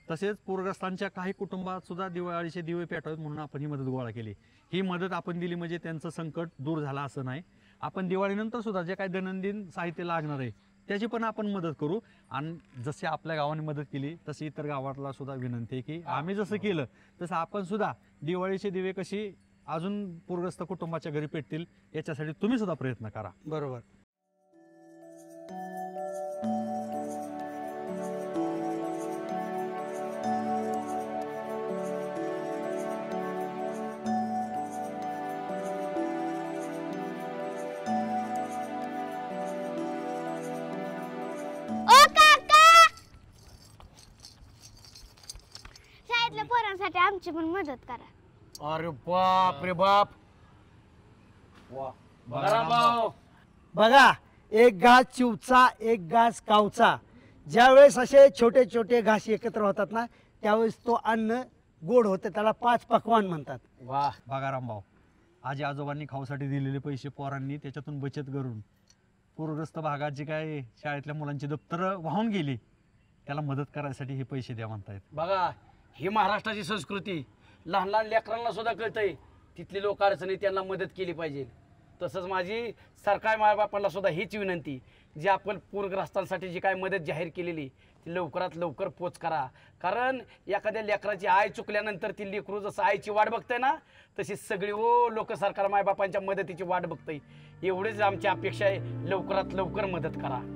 तसेच पूरग्रस्तांच्या काही कुटुंबात सुद्धा दिवाळीचे दिवे पेटवावेत म्हणून आपण ही मदत गोळा केली. ही मदत आपण दिली म्हणजे त्यांचं संकट दूर झालं असं नाही. आपण दिवाळीनंतर सुद्धा जे काही दैनंदिन साहित्य लागणार आहे त्याची पण आपण मदत करू. आणि जसे आपल्या गावाने मदत केली तशी इतर गावातला सुद्धा विनंती आहे की आम्ही जसं केलं तसं आपण सुद्धा दिवाळीचे दिवे कशी अजून पूरग्रस्त कुटुंबाच्या घरी पेटतील याच्यासाठी तुम्ही सुद्धा प्रयत्न करा. बरोबर. पोरांसाठी आमची पण मदत करा. अरे बाप रे बाप. बघा, एक घास चिवचा एक घास कावचा. ज्यावेळेस असे छोटे छोटे घास एकत्र होतात ना त्यावेळेस तो अन्न गोड होते, त्याला 5 पक्वान म्हणतात. वाह. बघा रामभाऊ, आजी आजोबांनी खाऊसाठी दिलेले पैसे पोरांनी त्याच्यातून बचत करून पूरग्रस्त भागात जी काय शाळेतल्या मुलांची दप्तरं वाहून गेली त्याला मदत करायसाठी हे पैसे द्या म्हणतायत. बघा ही महाराष्ट्राची संस्कृती, लहान लहान लेकरांना सुद्धा कळतंय तिथली लोक अडचणी त्यांना मदत केली पाहिजे. तसंच माझी सरकार मायबापांना सुद्धा हीच विनंती, जी आपण पूरग्रस्तांसाठी जी काय मदत जाहीर केलेली ती लवकरात लवकर पोच करा. कारण एखाद्या लेकराची आय चुकल्यानंतर ती लेकरू जसं आईची वाट बघतंय ना, तशी सगळी लोक सरकार मायबापांच्या मदतीची वाट बघतंय. एवढीच आमची अपेक्षा आहे, लवकरात लवकर मदत करा.